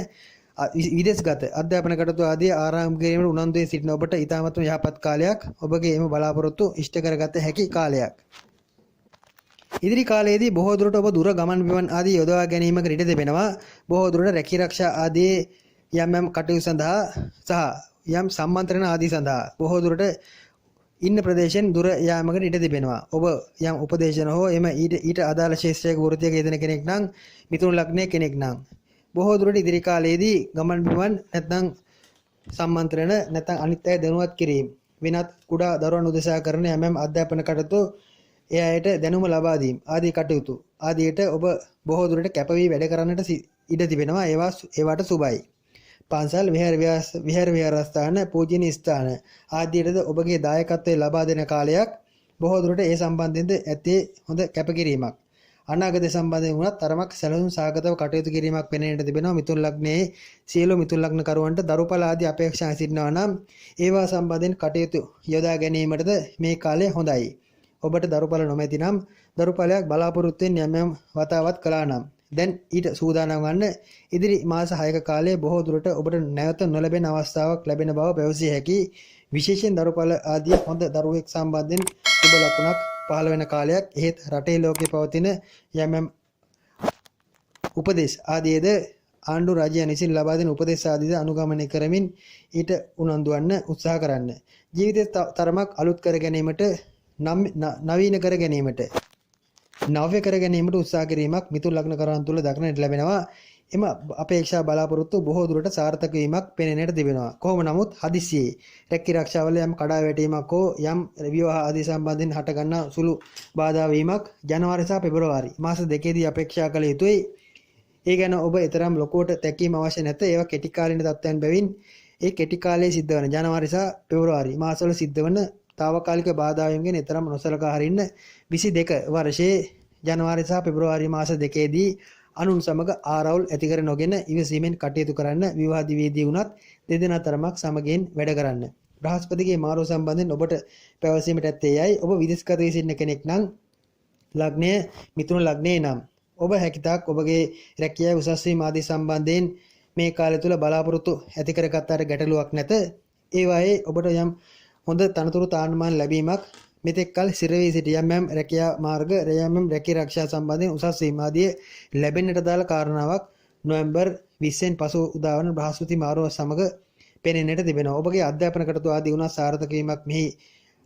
විදේශගත අධ්‍යාපන කටයුතු ආදී ආරම්භ කිරීමට උනන්දුවෙන් සිටින ඔබට ඊටමත්ම යහපත් කාලයක්. ඔබගේ එම බලාපොරොත්තු ඉෂ්ට කරගත හැකි කාලයක්. ඉදිරි කාලයේදී බොහෝ දුරට ඔබ දුර ගමන් බිමන් ආදී යොදවා ගැනීමකට ඉඩ තිබෙනවා. බොහෝ දුරට රැකී ආරක්ෂා ආදී යම් කටයුතු සඳහා සහ යම් සම්මන්ත්‍රණ ආදී සඳහා බොහෝ දුරට ඉන්න ප්‍රදේශෙන් දුර යාමකට ඉඩ තිබෙනවා. ඔබ යම් උපදේශන හෝ එම ඊට අදාළ ශාස්ත්‍රයක වෘත්තියක යෙදෙන කෙනෙක් නම් මිථුන ලග්නයේ කෙනෙක් නම් බොහෝ දුරට ඉදිරි කාලයේදී ගමන් බිමන් නැත්නම් සම්මන්ත්‍රණ නැත්නම් අනිත් අය දැනුවත් කිරීම වෙනත් කුඩා දරුවන් උදෙසා කරන යම් අධ්‍යාපන කටයුතු ඒ අයට දැනුම ලබා දීම ආදී කටයුතු ආදියට ඔබ බොහෝ දුරට කැප වී වැඩ කරන්නට ඉඩ තිබෙනවා. ඒවට සුබයි. පන්සල් විහාර විහාරස්ථාන පූජනීය ස්ථාන ආදීටද ඔබගේ දායකත්වය ලබා දෙන කාලයක්. බොහෝ දුරට ඒ සම්බන්ධයෙන්ද ඇත්තේ හොඳ කැපකිරීමක්. අනාගතය සම්බන්ධයෙන් වුණත් තරමක් සැලසුම් සාගතව කටයුතු කිරීමක් පෙනෙන්නට තිබෙනවා. මිථුන ලග්නයේ සියලු මිථුන ලග්න කරුවන්ට දරුඵල ආදී අපේක්ෂා සිටිනවා නම් ඒවා සම්බන්ධයෙන් කටයුතු යොදා ගැනීමටද මේ කාලය හොඳයි. ඔබට දරුඵල නොමැති නම් දරුඵලයක් බලාපොරොත්තුෙන් යම් වතාවත් කළා නම් දැන් ඊට සූදානම් වන්න. ඉදිරි මාස 6ක කාලයේ බොහෝ දුරට ඔබට නැවත නොලැබෙන අවස්ථාවක් ලැබෙන බව පැවසිය හැකි. විශේෂයෙන් දරුඵල ආදී හොඳ දරුවෙක් සම්බන්ධයෙන් සුබ ලකුණක් පහළ වෙන කාලයක්. එහෙත් රටේ ලෝකේ පවතින යම් උපදේශ ආදීද ආණ්ඩු රාජ්‍යයන් විසින් ලබා දෙන උපදේශ ආදීද අනුගමනය කරමින් ඊට උනන්දු වන්න උත්සාහ කරන්න. ජීවිතය තරමක් අලුත් කර ගැනීමට නවීන කර ගැනීමට නව්‍ය කර ගැනීමට උත්සාහ කිරීමක් මිථුන ලග්න කරන් තුල දක්නට ලැබෙනවා. එම අපේක්ෂා බලාපොරොත්තු බොහෝ දුරට සාර්ථක වීමක් පෙනෙන්නට තිබෙනවා. කොහොම නමුත් හදිස්සියේ රැකී ආරක්ෂාවල යම් කඩා වැටීමක් හෝ යම් විවාහ ආදී සම්බන්ධයෙන් හටගන්නා සුළු බාධා වීමක් ජනවාරි සහ පෙබරවාරි මාස දෙකේදී අපේක්ෂා කළ යුතුයි. ඒ ගැන ඔබ ඊතරම් ලොකුවට තැකීම අවශ්‍ය නැත. ඒවා කෙටි කාලින තත්ත්වයන් බැවින් ඒ කෙටි කාලයේ සිද්ධ වන ජනවාරි සහ පෙබරවාරි මාසවල සිද්ධ වන తాවකාලික බාධාවීම් ගැන නිතරම නොසලකා හරින්න 22 වර්ෂයේ ජනවාරි සහ පෙබරවාරි මාස දෙකේදී අනුන් සමග ආරවුල් ඇති කර නොගෙන ඉවසීමෙන් කටයුතු කරන්න. විවාදයේදී වුණත් දෙදෙනා තරමක් සමගින් වැඩ කරන්න. බ්‍රහස්පතිගේ මාරුව සම්බන්ධයෙන් ඔබට පැවසීමට ඇත්තේ යයි. ඔබ විදේශගත වී සිටින කෙනෙක් නම් ලග්නය මිථුන ලග්නයේ නම් ඔබ හැකිතාක් ඔබගේ රැකියාව උසස් වීම ආදී සම්බන්ධයෙන් මේ කාලය තුල බලාපොරොත්තු ඇති කරගත්තාට ගැටලුවක් නැත. ඒ වායේ ඔබට යම් හොඳ තනතුරු තාන්නමාන ලැබීමක් මෙතෙක් කල සිර වී සිටි යම් රැකියා මාර්ග යම් රැකී ආරක්ෂා සම්බන්ධයෙන් උසස් වීම ආදී ලැබෙන්නට දාල කාරණාවක් නොවැම්බර් 20 වෙනි පසු උදාවන බ්‍රහස්පති මාරුව සමග පෙනෙන්නට තිබෙනවා. ඔබගේ අධ්‍යාපන කටයුතු ආදී වුණා සාර්ථක වීමක් මෙහි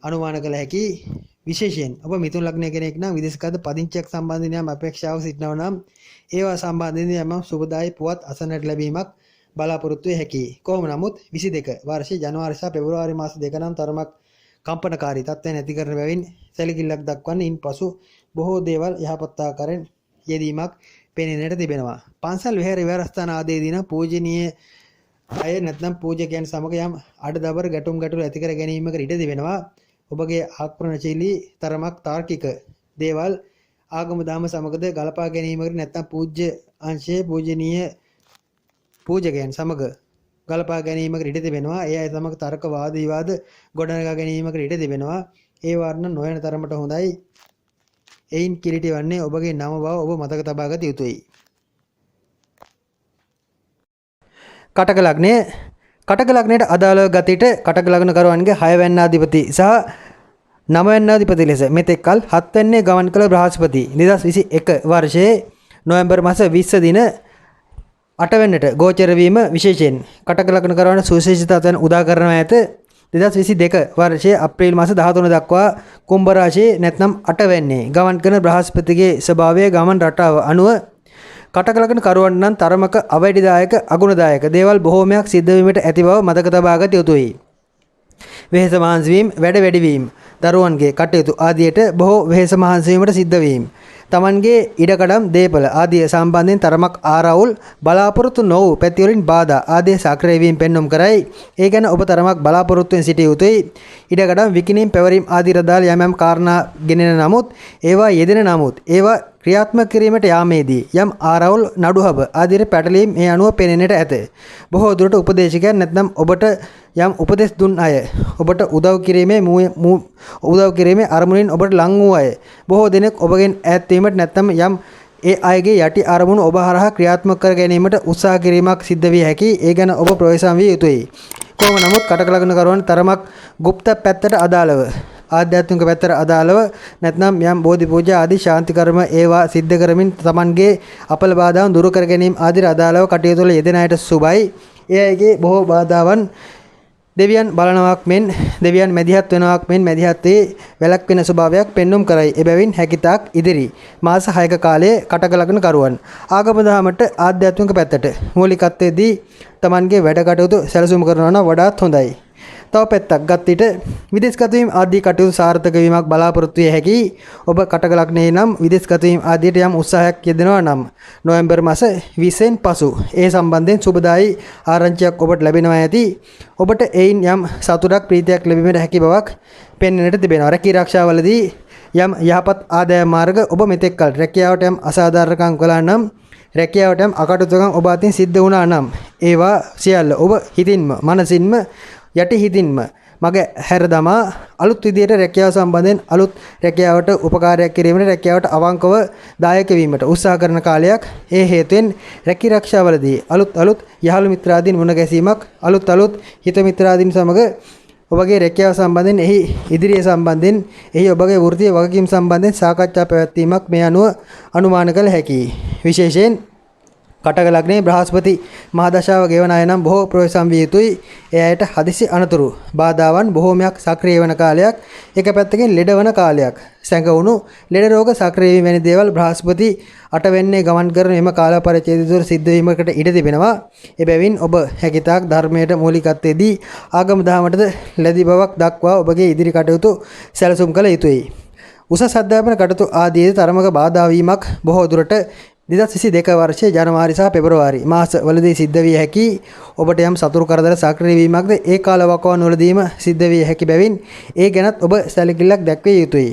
අනුමාන කළ හැකි. විශේෂයෙන් ඔබ මිථුන ලග්නය කෙනෙක් නම් විදේශගත පදිංචියක් සම්බන්ධයෙන් යම් අපේක්ෂාවක් සිටිනවා නම් ඒවා සම්බන්ධයෙන් යම් සුබදායි පුවත් අසන්නට ලැබීමක් බලාපොරොත්තු වේ හැකියි. කොහොම නමුත් 22 වර්ෂයේ ජනවාරි සහ පෙබරවාරි මාස දෙක නම් තරමක් කම්පනකාරී තත්ත්වයන් ඇති කරන බැවින් සැලකිල්ලක් දක්වන්න. ඉන්පසු බොහෝ දේවල් යහපත් ආකාරයෙන් යෙදීමක් පෙනෙන්නට තිබෙනවා. පන්සල් විහාර විහාරස්ථාන ආදී දින පූජනීය අය නැත්නම් පූජකයන් සමග යම් අඩදබර ගැටුම් ගැටළු ඇති කර ගැනීමකට ඉඩ තිබෙනවා. ඔබගේ ආක්‍රමණශීලී තරමක් තාර්කික දේවල් ආගම දාම සමගද ගලපා ගැනීමකට නැත්නම් පූජ්‍ය අංශයේ පූජනීය පූජකයන් සමග ගලපා ගැනීමකට ඉඩ තිබෙනවා. ඒ අය සමග තර්ක වාද විවාද ගොඩනගා ගැනීමකට ඉඩ තිබෙනවා. ඒ වර්ණ නොවන තරමට හොඳයි. එයින් කිලිටි වන්නේ ඔබගේ නම බව ඔබ මතක තබා ගත යුතුයි. කටක ලග්නය කටක ලග්නයට අදාළව ගතිට කටක ලග්න කරුවන්ගේ 6 වැන්නාධිපති සහ 9 වැන්නාධිපති ලෙස මෙතෙක් කල 7 වෙන්නේ ගමන් කළ බ්‍රහස්පති 2021 වර්ෂයේ නොවැම්බර් මාස 20 දින 8 වෙනිට ගෝචර වීම විශේෂයෙන් කටක ලග්න කරුවන් සුවිශේෂතාවයන් උදා කරනවා ඇත. 2022 වර්ෂයේ අප්‍රේල් මාස 13 දක්වා කුම්භ රාශියේ නැත්නම් 8 වෙන්නේ ගමන් කරන බ්‍රහස්පතිගේ ස්වභාවය ගමන් රටාව අනුව කටක ලග්න කරුවන් නම් තරමක අවැඩිදායක අගුණදායක දේවල් බොහෝමයක් සිද්ධ වීමට ඇති බව මතක තබා ගත යුතුයි. වෙහෙස මහන්සි වීම, වැඩ වැඩි වීම, දරුවන්ගේ කටයුතු ආදියට බොහෝ වෙහෙස මහන්සි වීමට සිද්ධ වීම. තමන්ගේ ඉඩකඩම් දේපල ආදිය සම්බන්ධයෙන් තරමක් ආරවුල් බලාපොරොත්තු නොවූ පැතිවලින් බාධා ආදී සක්‍රිය වීම පෙන්වම් කරයි. ඒ ගැන ඔබ තරමක් බලාපොරොත්තුෙන් සිටිය යුතුයි. ඉඩකඩම් විකිණීම් පැවරීම ආදී රදාල යම් කාරණා ගෙනෙන නමුත් ඒවා යෙදෙන නමුත් ඒවා ක්‍රියාත්මක කිරීමට යාමේදී යම් ආරවුල් නඩුහබ ආදී පැටලීම් මේ අනුව පෙනෙන්නට ඇත. බොහෝ දුරට උපදේශකයන් නැත්නම් ඔබට යම් උපදෙස් දුන් අය ඔබට උදව් කිරීමේ අරමුණින් ඔබට ලං වූ අය බොහෝ දෙනෙක් ඔබගෙන් ඈත් වීමට නැත්නම් යම් ඒ අයගේ යටි අරමුණු ඔබ හරහා ක්‍රියාත්මක කර ගැනීමට උත්සාහ කිරීමක් සිද්ධ විය හැකි. ඒ ගැන ඔබ ප්‍රවේශම් විය යුතුයි. කොහොම නමුත් කටක ලග්න කරුවන් තරමක් গুপ্ত පැත්තට අදාළව ආධ්‍යාත්මික පැත්තට අදාළව නැත්නම් යම් බෝධි පූජා ආදී ශාන්ති කර්ම ඒවා සිද්ධ කරමින් තමන්ගේ අපල බාධාවන් දුරු කර ගැනීම ආදී අදාළව කටයුතු වල යෙදෙන අයට සුබයි. ඒ අයගේ බොහෝ බාධාවන් දෙවියන් බලනවක් මෙන් දෙවියන් මැදිහත් වෙනවක් මෙන් මැදිහත් වේ වැළැක්වෙන ස්වභාවයක් පෙන්눔 කරයි. එබැවින් හැකිතාක් ඉදිරි මාස 6ක කාලයේ කටක ලග්න කරුවන් ආගම දහමට ආධ්‍යාත්මික පැත්තට මූලිකත්වයේදී තමන්ගේ වැඩ කටයුතු සැලසුම් කරනවා නම් වඩාත් හොඳයි. තව පැත්තක් ගත්තිට විදේශගත වීම ආදී කටයුතු සාර්ථක වීමක් බලාපොරොත්තු විය හැකි. ඔබ කටක ලග්නයේ නම් විදේශගත වීම ආදියට යම් උත්සාහයක් යෙදෙනවා නම් නොවැම්බර් මාස 20 පසු ඒ සම්බන්ධයෙන් සුබදායි ආරංචියක් ඔබට ලැබෙනවා ඇති. ඔබට එයින් යම් සතුටක් ප්‍රීතියක් ලැබීමට හැකි බවක් පෙන්වන්නට තිබෙනවා. රැකී ආරක්ෂාවලදී යම් යහපත් ආදායම් මාර්ග ඔබ මෙතෙක් කල රැකියාවට යම් අසාධාරණකම් කළා නම් රැකියාවට යම් අකටයුතුකම් ඔබ අතින් සිද්ධ වුණා නම් ඒවා සියල්ල ඔබ හිතින්ම මනසින්ම යටි හිතින්ම මග හැර දමා අලුත් විදියට රැකියාව සම්බන්ධයෙන් අලුත් රැකියාවට උපකාරයක් කිරීමට රැකියාවට අවංකව දායක වීමට උත්සාහ කරන කාලයක්. ඒ හේතුවෙන් රැකී ආරක්ෂාවලදී අලුත් යහළු මිත්‍රාදීන් මුණ ගැසීමක් අලුත් හිත මිත්‍රාදීන් සමග ඔබගේ රැකියාව සම්බන්ධයෙන් එහි ඉදිරිය සම්බන්ධයෙන් එහි ඔබගේ වෘත්තීය වගකීම් සම්බන්ධයෙන් සාකච්ඡා පැවැත්වීමක් මේ අනුව අනුමාන කළ හැකියි. විශේෂයෙන් කටක ලග්නයේ බ්‍රහස්පති මහදශාව ගෙවන අය නම් බොහෝ ප්‍රවේශම් විය යුතුයි. ඒ අයට හදිසි අනතුරු බාධාවන් බොහෝමයක් සක්‍රිය වන කාලයක්. එක පැත්තකින් ලෙඩ වන කාලයක්. සැඟවුණු ලෙඩ රෝග සක්‍රිය වීම වැනි දේවල් බ්‍රහස්පති 8 වෙන්නේ ගමන් කරන එම කාල පරිච්ඡේදය තුළ සිද්ධ වීමකට ඉඩ තිබෙනවා. එබැවින් ඔබ හැකිතාක් ධර්මයට මූලිකත්වයේදී ආගම දහමටද ලැබි බවක් දක්වා ඔබගේ ඉදිරි කටයුතු සැලසුම් කළ යුතුයි. උසස් අධ්‍යාපන කටයුතු ආදී තරමක බාධා වීමක් බොහෝ දුරට 2022 වර්ෂයේ ජනවාරි සහ පෙබරවාරි මාසවලදී සිද්ධ විය හැකි ඔබට යම් සතුරු කරදර සක්‍රිය වීමක්ද ඒ කාල වකවානුවලදීම සිද්ධ විය හැකි බැවින් ඒ ගැනත් ඔබ සැලකිල්ලක් දැක්විය යුතුයි.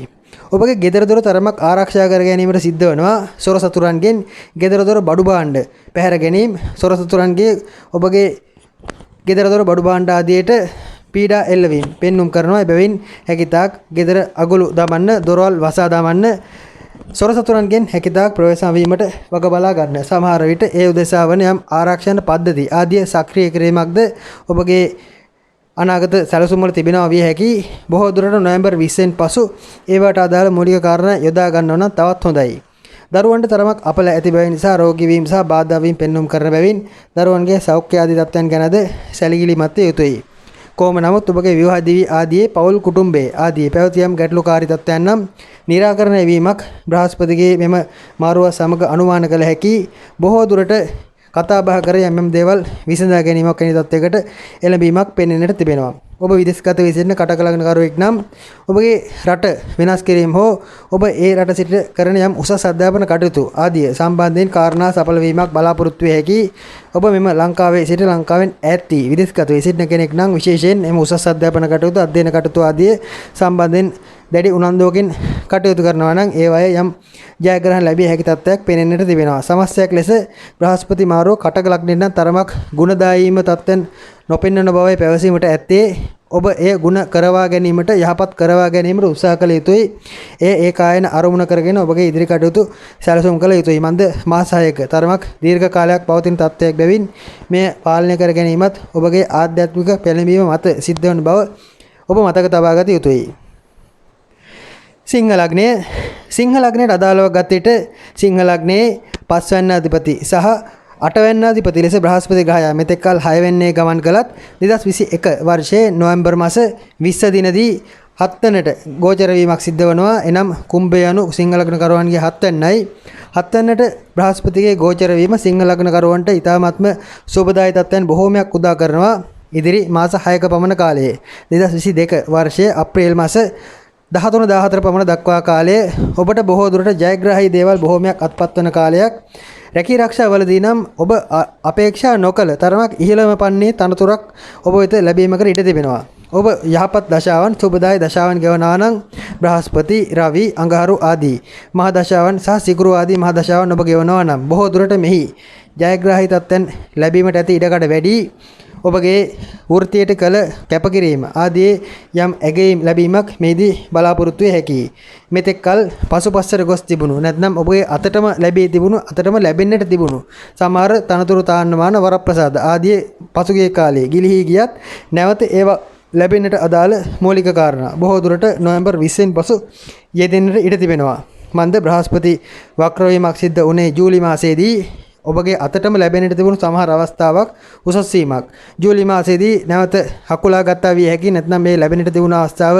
ඔබගේ ගෙදර දොර තරමක් ආරක්ෂා කර ගැනීමට සිද්ධ වෙනවා. සොර සතුරන්ගෙන් ගෙදර දොර බඩු භාණ්ඩ පැහැර ගැනීම, සොර සතුරන්ගේ ඔබගේ ගෙදර දොර බඩු භාණ්ඩ ආදියට පීඩා එල්ලවීම පෙන්눔 කරනවා. එබැවින් හැකිතාක් ගෙදර අගුළු දමන්න, දොරවල් වසා දමන්න, සොර සතුරන්ගෙන් හැකිතාක් ප්‍රවේශම් වීමට වග බලා ගන්න. සමහර විට ඒ උදෙසා වන යම් ආරක්ෂණ පද්ධති ආදිය සක්‍රිය කිරීමක්ද ඔබගේ අනාගත සැලසුම් වල තිබෙනවා විය හැකි. බොහෝ දුරට නොවැම්බර් 20 න් පසු ඒවට අදාළ මූලික කාරණා යොදා ගන්නව නම් තවත් හොඳයි. දරුවන්ට තරමක් අපල ඇති බැවින් නිසා රෝගී වීම සහ බාධා වීම පෙන්눔 කරන බැවින් දරුවන්ගේ සෞඛ්‍ය ආදී තත්ත්වයන් ගැනද සැලකිලිමත් විය යුතුයි. කොහොම නමුත් ඔබගේ විවාහ දිවි ආදී පෞල් කුටුම්බයේ ආදී පැවතියම් ගැටලුකාරී තත්ත්වයන් නම් निराකරණය වීමක් බ්‍රහස්පතිගේ මෙම මාරුව සමග අනුමාන කළ හැකි. බොහෝ දුරට කතා බහ කර යම් දේවල් විසඳා ගැනීමක් වැනි තත්ත්වයකට එළඹීමක් පෙනෙන්නට තිබෙනවා. ඔබ විදේශගත වී සිටින කටකලගෙන කරුවෙක් නම් ඔබගේ රට වෙනස් කිරීම හෝ ඔබ ඒ රට සිට කරන යම් උසස් අධ්‍යාපන කටයුතු ආදිය සම්බන්ධයෙන් කාරණා සඵල වීමක් බලාපොරොත්තු විය හැකි. ඔබ මෙම ලංකාවේ සිට ලංකාවෙන් ඈත් වී විදේශගත වී සිටින කෙනෙක් නම් විශේෂයෙන් එම උසස් අධ්‍යාපන කටයුතු අධ්‍යයන කටයුතු ආදිය සම්බන්ධයෙන් දැඩි උනන්දුවකින් කටයුතු කරනවා නම් ඒවායේ යම් ජයග්‍රහණ ලැබිය හැකි තත්ත්වයක් පෙනෙන්නට තිබෙනවා. සමස්තයක් ලෙස බ්‍රහස්පති මාරුව කටක ලග්නෙන් නම් තරමක් ගුණදායීම තත්ත්වෙන් නොපෙන්වන බවයි පැවසීමට ඇත්තේ. ඔබ එය ගුණ කරවා ගැනීමට යහපත් කරවා ගැනීමට උත්සාහ කළ යුතුයි. ඒ කායන අරමුණ කරගෙන ඔබගේ ඉදිරි කටයුතු සැලසුම් කළ යුතුයි. මන්ද මාස 6ක තරමක් දීර්ඝ කාලයක් පවතින තත්ත්වයක් බැවින් මෙය පාලනය කර ගැනීමත් ඔබගේ ආධ්‍යාත්මික පෙළඹීම මත සිද්ධ වන බව ඔබ මතක තබා ගත යුතුයි. සිංහ ලග්නයට අදාළව ගත විට සිංහ ලග්නයේ පස්වැන්න අධිපති සහ අටවැන්න අධිපති ලෙස බ්‍රහස්පති ග්‍රහයා මෙතෙක් කල 6 වෙන්නේ ගමන් කළත් 2021 වර්ෂයේ නොවැම්බර් මාස 20 දිනදී 7 වෙනිට ගෝචර වීමක් සිද්ධ වෙනවා. එනම් කුම්භය යනු සිංහ ලග්න කරුවන්ගේ 7 වෙන්නයි. 7 වෙනිට බ්‍රහස්පතිගේ ගෝචර වීම සිංහ ලග්න කරුවන්ට ඊ타ත්ම සුබදායි තත්ත්වයන් බොහෝමයක් උදා කරනවා. ඉදිරි මාස 6ක පමණ කාලයේ 2022 වර්ෂයේ අප්‍රේල් මාස 13-14 පමණ දක්වා කාලයේ ඔබට බොහෝ දුරට ජයග්‍රාහී දේවල් බොහෝමයක් අත්පත් වන කාලයක්. රැකී ආරක්ෂාවලදී නම් ඔබ අපේක්ෂා නොකළ තරමක් ඉහළම පන්නේ තනතුරක් ඔබ වෙත ලැබීමකට ඉඩ තිබෙනවා. ඔබ යහපත් දශාවන් සුබදායි දශාවන් ගෙවනවා නම් බ්‍රහස්පති, රවි, අඟහරු ආදී මහ දශාවන් සහ සිකුරු ආදී මහ දශාවන් ඔබ ගෙවනවා නම් බොහෝ දුරට මෙහි ජයග්‍රාහී තත්ත්වයන් ලැබීමට ඇති ඉඩකඩ වැඩි. ඔබගේ වෘත්තියට කළ කැපකිරීම ආදී යම් ඇගයීම් ලැබීමක් මේදී බලාපොරොත්තු විය හැකියි. මෙතෙක් කල පසුපස්සට ගොස් තිබුණු නැත්නම් ඔබගේ අතටම ලැබී තිබුණු අතටම ලැබෙන්නට තිබුණු සමහර තනතුරු තාන්නමාන වරප්‍රසාද ආදී පසුගිය කාලයේ ගිලිහි ගියත් නැවත ඒවා ලැබෙන්නට අදාළ මූලික කාරණා බොහෝ දුරට නොවැම්බර් 20 න් පසු යෙදෙන්නට ඉඩ තිබෙනවා. මන්ද බ්‍රහස්පති වක්‍ර වීමක් සිද්ධ වුණේ ජූලි මාසයේදී. ඔබගේ අතටම ලැබෙන්නට තිබුණු සමහර අවස්ථාවක් උසස් වීමක් ජූලි මාසයේදී නැවත හකුලා ගත්තා විය හැකි. නැත්නම් මේ ලැබෙන්නට තිබුණු අවස්ථාව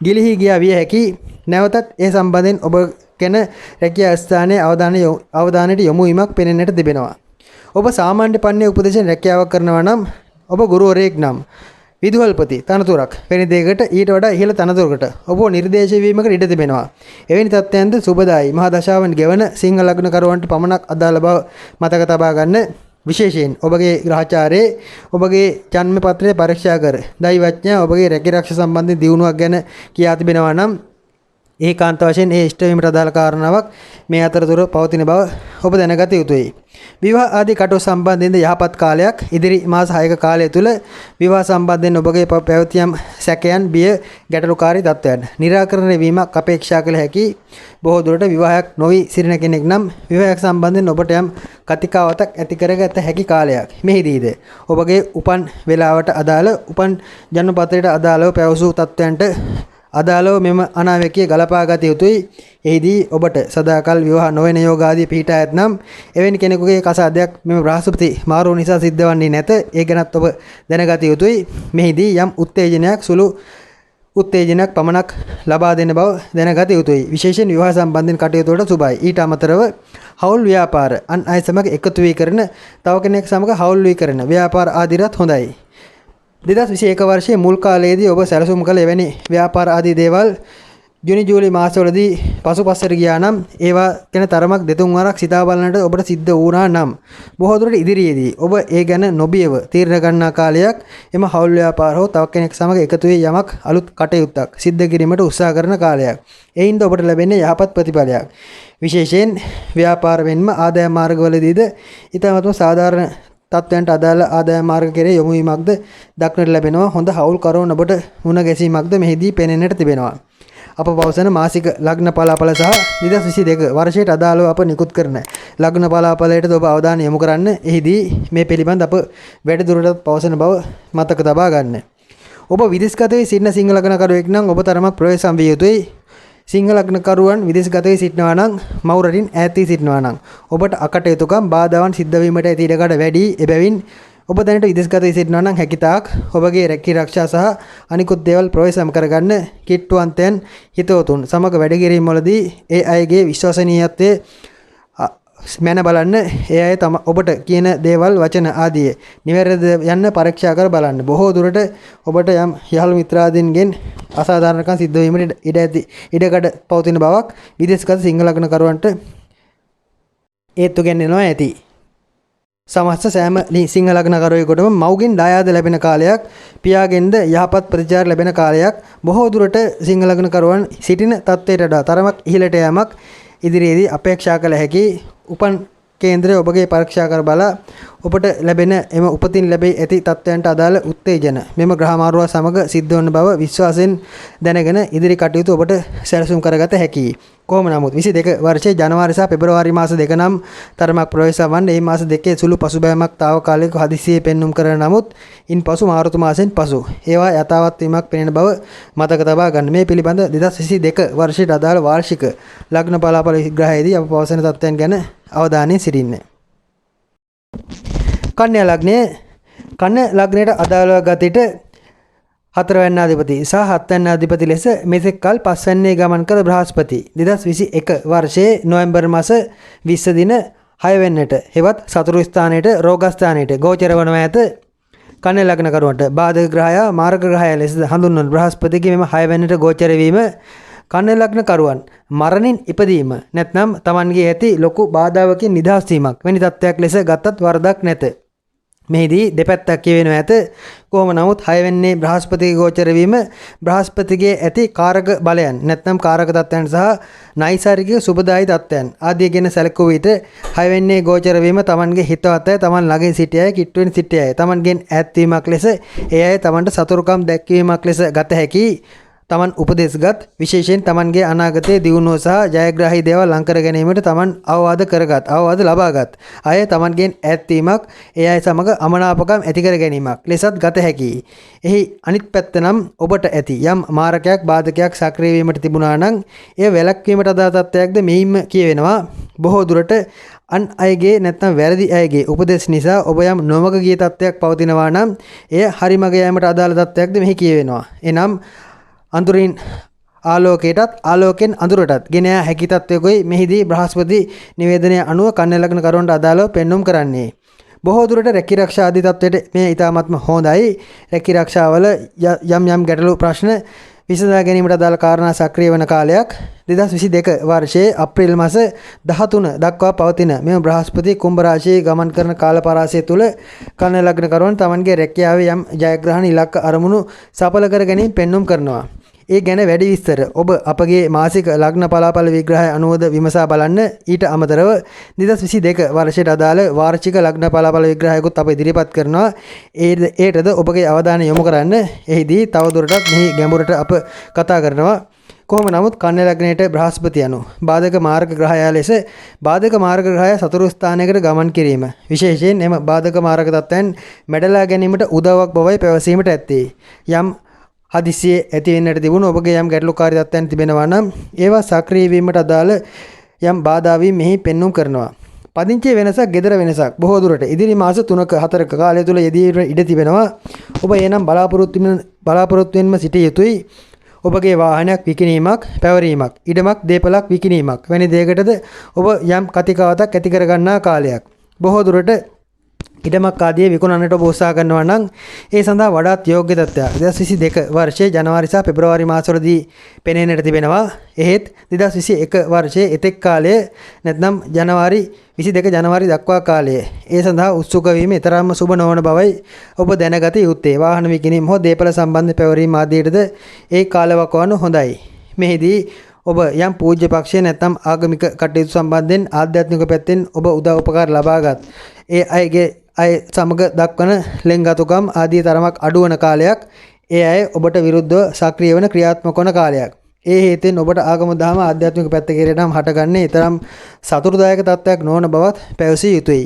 ගිලිහි ගියා විය හැකි. නැවතත් ඒ සම්බන්ධයෙන් ඔබ ගැන රැකියා ස්ථානයේ අවධානයට යොමු වීමක් පෙනෙන්නට තිබෙනවා. ඔබ සාමාන්‍ය පන්නේ උපදේශන රැකියාවක් කරනවා නම් ඔබ ගුරුවරයෙක් නම් විදුහල්පති තනතුරක් වෙන දෙයකට ඊට වඩා ඉහළ තනතුරකට ඔබ නිර්දේශ වීමකට ඉඩ තිබෙනවා. එවැනි තත්ත්වයන්ද සුබදායි මහා දශාවන් ගෙවන සිංහ ලග්න කරුවන්ට පමණක් අදාළ බව මතක තබා ගන්න. විශේෂයෙන් ඔබගේ ග්‍රහචාරයේ ඔබගේ ජන්ම පත්‍රය පරීක්ෂා කර දෛවඥා ඔබගේ රැකී ආරක්ෂා සම්බන්ධ දියුණුවක් ගැන කියා තිබෙනවා නම් ඒකාන්ත වශයෙන් ඒ ඉෂ්ට වීමට අදාළ කාරණාවක් මේ අතරතුර පවතින බව ඔබ දැනගත යුතුයි. විවාහ ආදී කටයුතු සම්බන්ධයෙන් යහපත් කාලයක් ඉදිරි මාස 6ක කාලය තුල විවාහ සම්බන්ධයෙන් ඔබගේ පැවතියම් සැකයන් බිය ගැටලුකාරී තත්ත්වයන් निराකරණය වීමක් අපේක්ෂා කළ හැකි. බොහෝ දුරට විවාහයක් නොවි සිටින කෙනෙක් නම් විවාහයක් සම්බන්ධයෙන් ඔබට යම් කතිකාවතක් ඇති කරගත හැකි කාලයක්. මෙහිදීද ඔබගේ උපන් වේලාවට අදාළ උපන් ජන්ම පත්‍රයට අදාළව පැවසූ තත්ත්වයන්ට අදාළව මෙම අනාවැකිය ගලපා ගත යුතුයි. එහිදී ඔබට සදාකල් විවාහ නොවන යෝග ආදී පිහිටා ඇතනම් එවැනි කෙනෙකුගේ කසාදයක් මෙම බ්‍රහස්පති මාරුව නිසා සිද්ධ වන්නේ නැත. ඒ ගැනත් ඔබ දැනගත යුතුයි. මෙහිදී යම් උත්තේජනයක් සුළු උත්තේජනයක් පමණක් ලබා දෙන බව දැනගත යුතුයි. විශේෂයෙන් විවාහ සම්බන්ධයෙන් කටයුතු වලට සුබයි. ඊට අමතරව හවුල් ව්‍යාපාර අන් අය සමග එකතු වී කරන තව කෙනෙක් සමග හවුල් වී කරන ව්‍යාපාර ආදිරත් හොඳයි. 2021 වර්ෂයේ මුල් කාලයේදී ඔබ සැලසුම් කළ එවැනි ව්‍යාපාර ආදී දේවල් ජුනි ජූලි මාසවලදී පසුපසට ගියා නම් ඒවා ගැන තරමක් දෙතුන් වරක් සිතා බලන්නට ඔබට සිද්ධ වුණා නම් බොහෝ දුරට ඉදිරියේදී ඔබ ඒ ගැන නොබියව තීරණ ගන්නා කාලයක් එම හවුල් ව්‍යාපාර හෝ තව කෙනෙක් සමග එකතු වී යමක් අලුත් කටයුත්තක් සිද්ධ කිරීමට උත්සාහ කරන කාලයක්. එයින්ද ඔබට ලැබෙන්නේ යහපත් ප්‍රතිඵලයක්. විශේෂයෙන් ව්‍යාපාර වෙන්ම ආදායම් මාර්ගවලදීද ඊටමත්ම සාධාරණ තත්ත්වයන්ට අදාළ ආදායම් මාර්ග කෙරේ යොමු වීමක්ද දක්නට ලැබෙනවා. හොඳ හවුල් කරවන ඔබට මුණ ගැසීමක්ද මෙහිදී පෙනෙන්නට තිබෙනවා. අප පවසන මාසික ලග්න පලාඵල සහ 2022 වර්ෂයට අදාළව අප නිකුත් කරන ලග්න පලාඵලයට ඔබ අවධානය යොමු කරන්න. එහිදී මේ පිළිබඳ අප වැඩි දුරටත් පවසන බව මතක තබා ගන්න. ඔබ විදේශගත වී සිටින සිංහ ලග්නකරුවෙක් නම් ඔබ තරමක් ප්‍රවේශම් විය යුතුයි. සිංහ ලග්නකරුවන් විදේශගත වී සිටිනවා නම් මව් රටින් ඈත් වී සිටිනවා නම් ඔබට අකටයුතුකම් බාධාවන් සිද්ධ වීමට ඇති ඉඩකඩ වැඩි. එබැවින් ඔබ දැනට විදේශගත වී සිටිනවා නම් හැකිතාක් ඔබගේ රැකී ආරක්ෂා සහ අනිකුත් දේවල් ප්‍රවේශම් කරගන්න. කිට්ටුවන්තයන් හිතවතුන් සමග වැඩ කිරීම වලදී ඒ අයගේ විශ්වසනීයත්වයේ මැන බලන්න. ඒ අය ඔබට කියන දේවල් වචන ආදී නිවැරදිද යන්න පරීක්ෂා කර බලන්න. බොහෝ දුරට ඔබට යම් යහළු මිත්‍රාදීන්ගෙන් අසාධාරණකම් සිද්ධ වීමට ඉඩකඩ පවතින බවක් විදේශගත සිංහ ලග්නකරුවන්ට ඒත්තු ගැන්වෙනවා ඇති. සමස්ත සෑම සිංහ ලග්නකරුවෙකුටම මව්ගෙන් දායාද ලැබෙන කාලයක්, පියාගෙන්ද යහපත් ප්‍රතිචාර ලැබෙන කාලයක්. බොහෝ දුරට සිංහ ලග්නකරුවන් සිටින තත්ත්වයට වඩා තරමක් ඉහළට යෑමක් ඉදිරියේදී අපේක්ෂා කළ හැකි. උපන් කේන්ද්‍රය ඔබගේ පරීක්ෂා කර බලා ඔබට ලැබෙන එම උපතින් ලැබී ඇති තත්ත්වයන්ට අදාළ උත්තේජන මෙම ග්‍රහ මාරුව සමග සිද්ධ වන බව විශ්වාසයෙන් දැනගෙන ඉදිරි කටයුතු ඔබට සැලසුම් කරගත හැකියි. කොහොම නමුත් 22 වර්ෂයේ ජනවාරි සහ පෙබරවාරි මාස දෙක නම් තරමක් ප්‍රවේශම් වන්නේ. මේ මාස දෙකේ සුළු පසුබෑමක් తాවකාලික හදිසියේ පෙන්눔 කරන නමුත් ඉන්පසු මාර්තු මාසෙන් පසු ඒවා යථාවත් වීමක් පෙනෙන බව මතක තබා ගන්න. මේ පිළිබඳ 2022 වර්ෂයට අදාළ වාර්ෂික ලග්න බලාපොල විග්‍රහයේදී අප පවසන තත්ත්වයන් ගැන අවධානයෙන් සිටින්න. කන්‍යා ලග්නයට අදාළව ගතිට 4 වැන්න අධිපති සහ 7 වැන්න අධිපති ලෙස මෙතෙක් කල 5 වැන්නේ ගමන් කළ බ්‍රහස්පති 2021 වර්ෂයේ නොවැම්බර් මාස 20 දින 6 වෙනිට හෙවත් සතුරු ස්ථානයේ රෝග ස්ථානයේ ගෝචර වනවා ඇත. කන්‍යා ලග්නකරුවන්ට බාධක ග්‍රහයා මාර්ග ග්‍රහයා ලෙස හඳුන්වන බ්‍රහස්පතිගේ මෙම 6 වෙනිට ගෝචර වීම කන්‍යා ලග්නකරුවන් මරණින් ඉපදීම නැත්නම් Tamanගේ ඇති ලොකු බාධාවකින් නිදහස් වීමක් වැනි තත්ත්වයක් ලෙස ගත්තත් වරදක් නැත. මෙහිදී දෙපැත්තක් කියවෙනවා ඇත. කොහොම නමුත් 6 වෙන්නේ බ්‍රහස්පතිගේ ගෝචර වීම බ්‍රහස්පතිගේ ඇති කාරක බලයන් නැත්නම් කාරක තත්ත්වයන් සහ නයිසර්ගික සුබදායි තත්ත්වයන් ආදී ගැන සැලකුව විට 6 වෙන්නේ ගෝචර වීම Tamanගේ හිතවත් අය, Taman ළඟින් සිටිය අය, කිට්ටුවෙන් සිටිය අය, Tamanගෙන් ඈත් වීමක් ලෙස ඒ අය Tamanට සතුරුකම් දැක්වීමක් ලෙස ගත හැකි. Taman උපදේශගත් විශේෂයෙන් Tamanගේ අනාගතයේ දියුණුව සහ ජයග්‍රාහී දේවල් ලං කර ගැනීමට Taman අවවාද ලබාගත් අය Tamanගෙන් ඈත් වීමක්, ඒ අය සමග අමනාපකම් ඇති කර ගැනීමක් ලෙසත් ගත හැකියි. එහි අනිත් පැත්ත නම් ඔබට ඇති යම් මාරකයක් බාධකයක් සක්‍රිය වීමට තිබුණා නම් එය වැළැක්වීමට අදාළ තත්ත්වයක්ද මෙහිම කියවෙනවා. බොහෝ දුරට අන් අයගේ නැත්නම් වැරදි අයගේ උපදෙස් නිසා ඔබ යම් නොමග ගිය තත්ත්වයක් පවතිනවා නම් එය හරි මග යාමට අදාළ තත්ත්වයක්ද මෙහි කියවෙනවා. එනම් අඳුරින් ආලෝකයටත් ආලෝකයෙන් අඳුරටත් ගෙන යා හැකි තත්වයකයි මෙහිදී බ්‍රහස්පති නිවේදනය අනුව කන්‍යා ලග්නකරුවන්ට අදාළව පෙන්눔 කරන්නේ. බොහෝ දුරට රැකී ආරක්ෂා ආදී තත්වයට මේ ඊටාත්ම හොඳයි. රැකී ආරක්ෂාවල යම් ගැටලු ප්‍රශ්න විසඳා ගැනීමට අදාළ කාරණා සක්‍රිය වන කාලයක් 2022 වර්ෂයේ අප්‍රේල් මාස 13 දක්වා පවතින මෙම බ්‍රහස්පති කුම්භ රාශියේ ගමන් කරන කාල පරාසය තුල කන්‍යා ලග්නකරුවන් තමන්ගේ රැකියාවේ යම් ජයග්‍රහණ ඉලක්ක අරමුණු සඵල කර ගැනීම පෙන්눔 කරනවා. ඒ ගැන වැඩි විස්තර ඔබ අපගේ මාසික ලග්න පලාඵල විග්‍රහය අනුවද විමසා බලන්න. ඊට අමතරව 2022 වර්ෂයට අදාළ වාර්ෂික ලග්න පලාඵල විග්‍රහයකුත් අප ඉදිරිපත් කරනවා. ඒටද ඔබගේ අවධානය යොමු කරන්න. එහිදී තවදුරටත් මෙහි ගැඹුරට අප කතා කරනවා. කොහොම නමුත් කන්‍යා ලග්නයට බ්‍රහස්පති anu බාධක මාර්ග ග්‍රහයා ලෙස බාධක මාර්ග ග්‍රහය සතුරු ස්ථානයකට ගමන් කිරීම විශේෂයෙන් එම බාධක මාර්ග තත්ත්වයන් මැඩලා ගැනීමට උදව්වක් බවයි පැවසීමට ඇත්තේ. යම් හදිසියේ ඇති වෙන්නට තිබුණු ඔබගේ යම් ගැටලුකාරී තත්ත්වයන් තිබෙනවා නම් ඒවා සක්‍රිය වීමට අදාළ යම් බාධා වීම මෙහි පෙන්눔 කරනවා. පදිංචි වෙනසක්, gedara වෙනසක් බොහෝ දුරට ඉදිරි මාස 3ක 4ක කාලය තුල යෙදී ඉඩ තිබෙනවා. ඔබ එනම් බලාපොරොත්තු වෙන්න සිටිය යුතුයි. ඔබගේ වාහනයක් විකිණීමක්, පැවරීමක්, ඉඩමක්, දේපලක් විකිණීමක් වැනි දෙයකටද ඔබ යම් කතිකාවතක් ඇති කර ගන්නා කාලයක්. බොහෝ දුරට ඉඩමක් ආදී විකුණන්නට ඔබ උත්සාහ කරනවා නම් ඒ සඳහා වඩාත් යෝග්‍ය තත්ත්වයක් 2022 වර්ෂයේ ජනවාරි සහ පෙබරවාරි මාසවලදී පෙනෙන්නට තිබෙනවා. එහෙත් 2021 වර්ෂයේ එතෙක් කාලය නැත්නම් ජනවාරි 22 ජනවාරි දක්වා කාලය ඒ සඳහා උත්සුක වීම තරම්ම සුබ නොවන බවයි ඔබ දැනගත යුත්තේ. වාහන විකිණීම හෝ දේපළ සම්බන්ධ පැවරීම් ආදීටද ඒ කාලවකවානු හොඳයි. මෙහිදී ඔබ යම් පූජ්‍ය පක්ෂයේ නැත්නම් ආගමික කටයුතු සම්බන්ධයෙන් ආධ්‍යාත්මික පැත්තෙන් ඔබ උදව් උපකාර ලබාගත් ඒ අයගේ අය සමග දක්වන ලෙන්ගතුකම් ආදී තරමක් අඩුවන කාලයක්. ඒ අය ඔබට විරුද්ධව සක්‍රිය වන ක්‍රියාත්මක වන කාලයක්. ඒ හේතුවෙන් ඔබට ආගම දහම ආධ්‍යාත්මික පැත්ත කෙරෙහි නම් හටගන්නේ තරම් සතුටුදායක තත්ත්වයක් නොවන බවත් පැවසිය යුතුයි.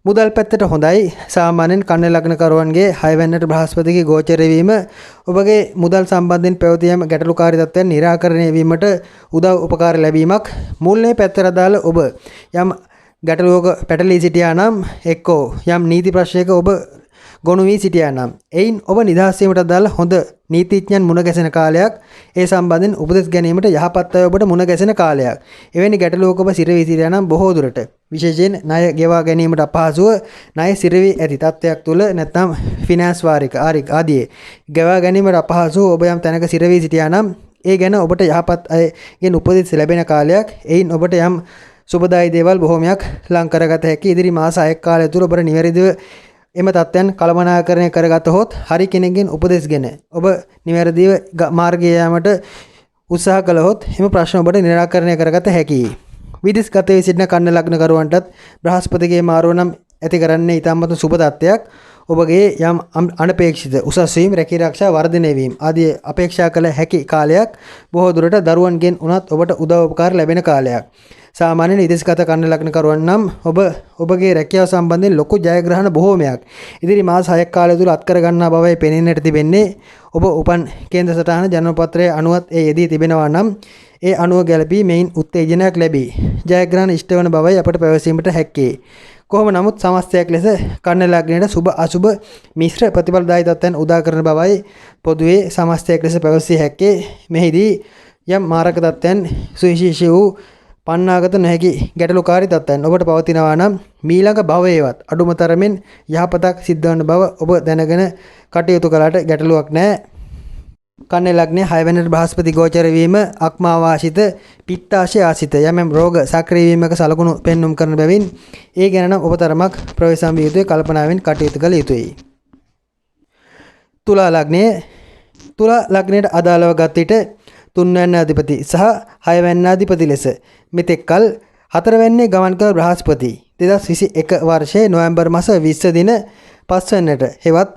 මුදල් පැත්තට හොඳයි. සාමාන්‍යයෙන් කන්‍යා ලග්න කරුවන්ගේ 6 වෙනිට බ්‍රහස්පතිගේ ගෝචර වීම ඔබගේ මුදල් සම්බන්ධයෙන් පැවතියම ගැටලුකාරී තත්ත්වයන් निराකරණය වීමට උදව් උපකාර ලැබීමක්. මූල්‍ය පැත්තට දාලා ඔබ යම් ගැටලුවක පැටලී සිටියා නම් එක්කෝ යම් නීති ප්‍රශ්නයක ඔබ ගොනු වී සිටියා නම් එයින් ඔබ නිදහස් වීමට දාලා හොඳ නීතිඥයන් මුණ ගැසෙන කාලයක්. ඒ සම්බන්ධයෙන් උපදෙස් ගැනීමට යහපත් අය ඔබට මුණ ගැසෙන කාලයක්. එවැනි ගැටලුවක ඔබ සිර වී සිටියා නම් බොහෝ දුරට විශේෂයෙන් ණය ගෙවා ගැනීමට අපහසුව ණය සිර වී ඇති තත්ත්වයක් තුල නැත්නම් ෆිනෑන්ස් වාරික ආදී ගෙවා ගැනීමට අපහසුව ඔබ යම් තැනක සිර වී සිටියා නම් ඒ ගැන ඔබට යහපත් අයගෙන් උපදෙස් ලැබෙන කාලයක්. එයින් ඔබට යම් සුබදායි දේවල් බොහෝමයක් ලං කරගත හැකි. ඉදිරි මාස 6ක කාලය තුල ඔබ නිවැරදිව එම තත්ත්වයන් කළමනාකරණය කරගතහොත් හරි කෙනෙක්ගෙන් උපදෙස්ගෙන ඔබ නිවැරදිව මාර්ගයේ යාමට උත්සාහ කළහොත් එම ප්‍රශ්න ඔබට निराකරණය කරගත හැකියි. විදේශගත වී සිටින කන්‍යා ලග්න කරුවන්ටත් බ්‍රහස්පතිගේ මාරුව නම් ඇති කරන්නේ ඊටමත් සුබ තත්ත්වයක්. ඔබගේ යම් අනපේක්ෂිත උසස් වීම, රැකී ආරක්ෂා වර්ධනය වීම ආදී අපේක්ෂා කළ හැකි කාලයක්. බොහෝ දුරට දරුවන්ගෙන් උනත් ඔබට උදව් උපකාර ලැබෙන කාලයක්. සාමාන්‍යයෙන් විදේශගත කන්‍යා ලග්න කරුවන් නම් ඔබගේ රැකියාව සම්බන්ධයෙන් ලොකු ජයග්‍රහණ බොහෝමයක් ඉදිරි මාස 6ක කාලය තුල අත්කර ගන්නා බවයි පෙනෙන්නට තිබෙන්නේ. ඔබ උපන් කේන්ද්‍ර සටහන ජන්මපත්‍රයේ අනුවත් ඒ යෙදී තිබෙනවා නම් ඒ අනුව ගැළපී මෙයින් උත්තේජනයක් ලැබී ජයග්‍රහණ ඉෂ්ට වන බවයි අපට පැවසීමට හැක්කේ. කොහොම නමුත් සමස්තයක් ලෙස කන්‍යා ලග්නයට සුබ අසුබ මිශ්‍ර ප්‍රතිඵලදායී තත්ත්වයන් උදා කරන බවයි පොදුවේ සමස්තයක් ලෙස පැවසිය හැක්කේ. මෙහිදී යම් මාරක තත්ත්වයන් සුවිශේෂී වූ පන්නාගත නොහැකි ගැටලුකාරී තත්ත්වයන් ඔබට පවතිනවා නම් මීළඟ භවයේවත් අඩුම තරමින් යහපතක් සිද්ධ වන බව ඔබ දැනගෙන කටයුතු කළාට ගැටලුවක් නැහැ. කන්‍යා ලග්නයේ 6 වෙනිට බ්‍රහස්පති ගෝචර වීම අක්මා වාසිත පිත්තාශය ආසිත යම් රෝග සක්‍රිය වීමක සලකුණු පෙන්눔 කරන බැවින් ඒ ගැන නම් ඔබ තරමක් ප්‍රවේශම් විය යුතුයි, කල්පනාවෙන් කටයුතු කළ යුතුයි. තුලා ලග්නයට අදාළව ගත් විට 3 වැන්න අධිපති සහ 6 වැන්න අධිපති ලෙස මෙතෙක් කල 4 වැන්නේ ගමන් කළ බ්‍රහස්පති 2021 වර්ෂයේ නොවැම්බර් මාස 20 දින 5 වෙනිට හෙවත්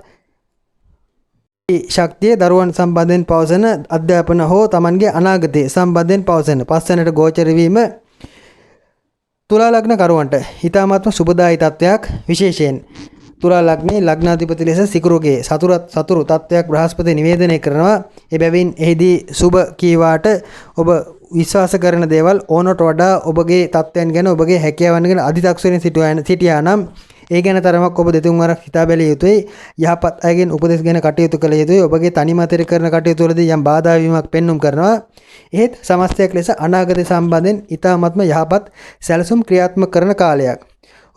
ශක්තිය දරුවන් සම්බන්ධයෙන් පවසන අධ්‍යාපන හෝ Tamanගේ අනාගතය සම්බන්ධයෙන් පවසන 5 වෙනිට ගෝචර වීම තුලා ලග්න කරුවන්ට ඊ타මාත්ම සුබදායි තත්වයක්. විශේෂයෙන් තුලා ලග්නයේ ලග්නාධිපති ලෙස සිකුරුගේ සතුරු තත්වයක් බ්‍රහස්පති නිවේදනය කරනවා. එබැවින් එහිදී සුබ කීවාට ඔබ විශ්වාස කරන දේවල් ඕනට වඩා ඔබගේ තත්ත්වයන් ගැන ඔබගේ හැකියාවන් ගැන අධිතක්ෂරෙන් සිටියා නම් ඒ ගැන තරමක් ඔබ දෙතුන් වරක් හිතා බැලිය යුතුයි. යහපත් අයගෙන් උපදෙස් ගැන කටයුතු කළ යුතුයි. ඔබගේ තනිමතර කරන කටයුතු වලදී යම් බාධා වීමක් පෙන්눔 කරනවා. එහෙත් සමස්තයක් ලෙස අනාගතය සම්බන්ධයෙන් ඊ타ත්ම යහපත් සැලසුම් ක්‍රියාත්මක කරන කාලයක්.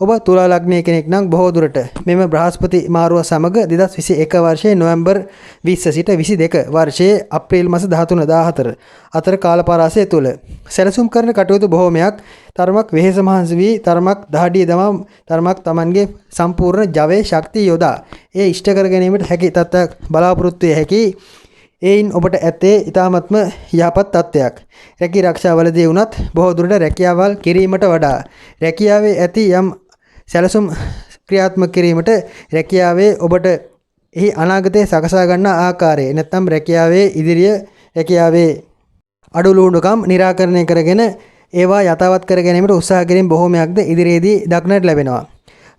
ඔබ තුලා ලග්නයේ කෙනෙක් නම් බොහෝ දුරට මෙම බ්‍රහස්පති මාරුව සමග 2021 වර්ෂයේ නොවැම්බර් 20 සිට 22 වර්ෂයේ අප්‍රේල් මාස 13 14 අතර කාලපරාසය තුල සැලසුම් කරන කටයුතු බොහෝමයක් තරමක් වෙහෙස මහන්සි වී තරමක් දහඩිය දමා තරමක් Tamanගේ සම්පූර්ණ ජවයේ ශක්තිය යොදා ඒ ඉෂ්ට කර ගැනීමට හැකි තත්ත්වයක් බලාපොරොත්තු වේ හැකි. එයින් ඔබට ඇත්තේ ඊ타ත්ම යහපත් තත්ත්වයක්. රැකී ආරක්ෂාවලදී වුණත් බොහෝ දුරට රැකියාවල් කිරීමට වඩා රැකියාවේ ඇති යම් සැලසුම් ක්‍රියාත්මක කිරීමට රැකියාවේ ඔබට එහි අනාගතයේ සකසා ගන්නා ආකාරය නැත්නම් රැකියාවේ අඩුලුහුණුකම් निराකරණය කරගෙන ඒවා යථාවත් කර ගැනීමට උත්සාහ කිරීම බොහෝමයක්ද ඉදිරියේදී දක්නට ලැබෙනවා.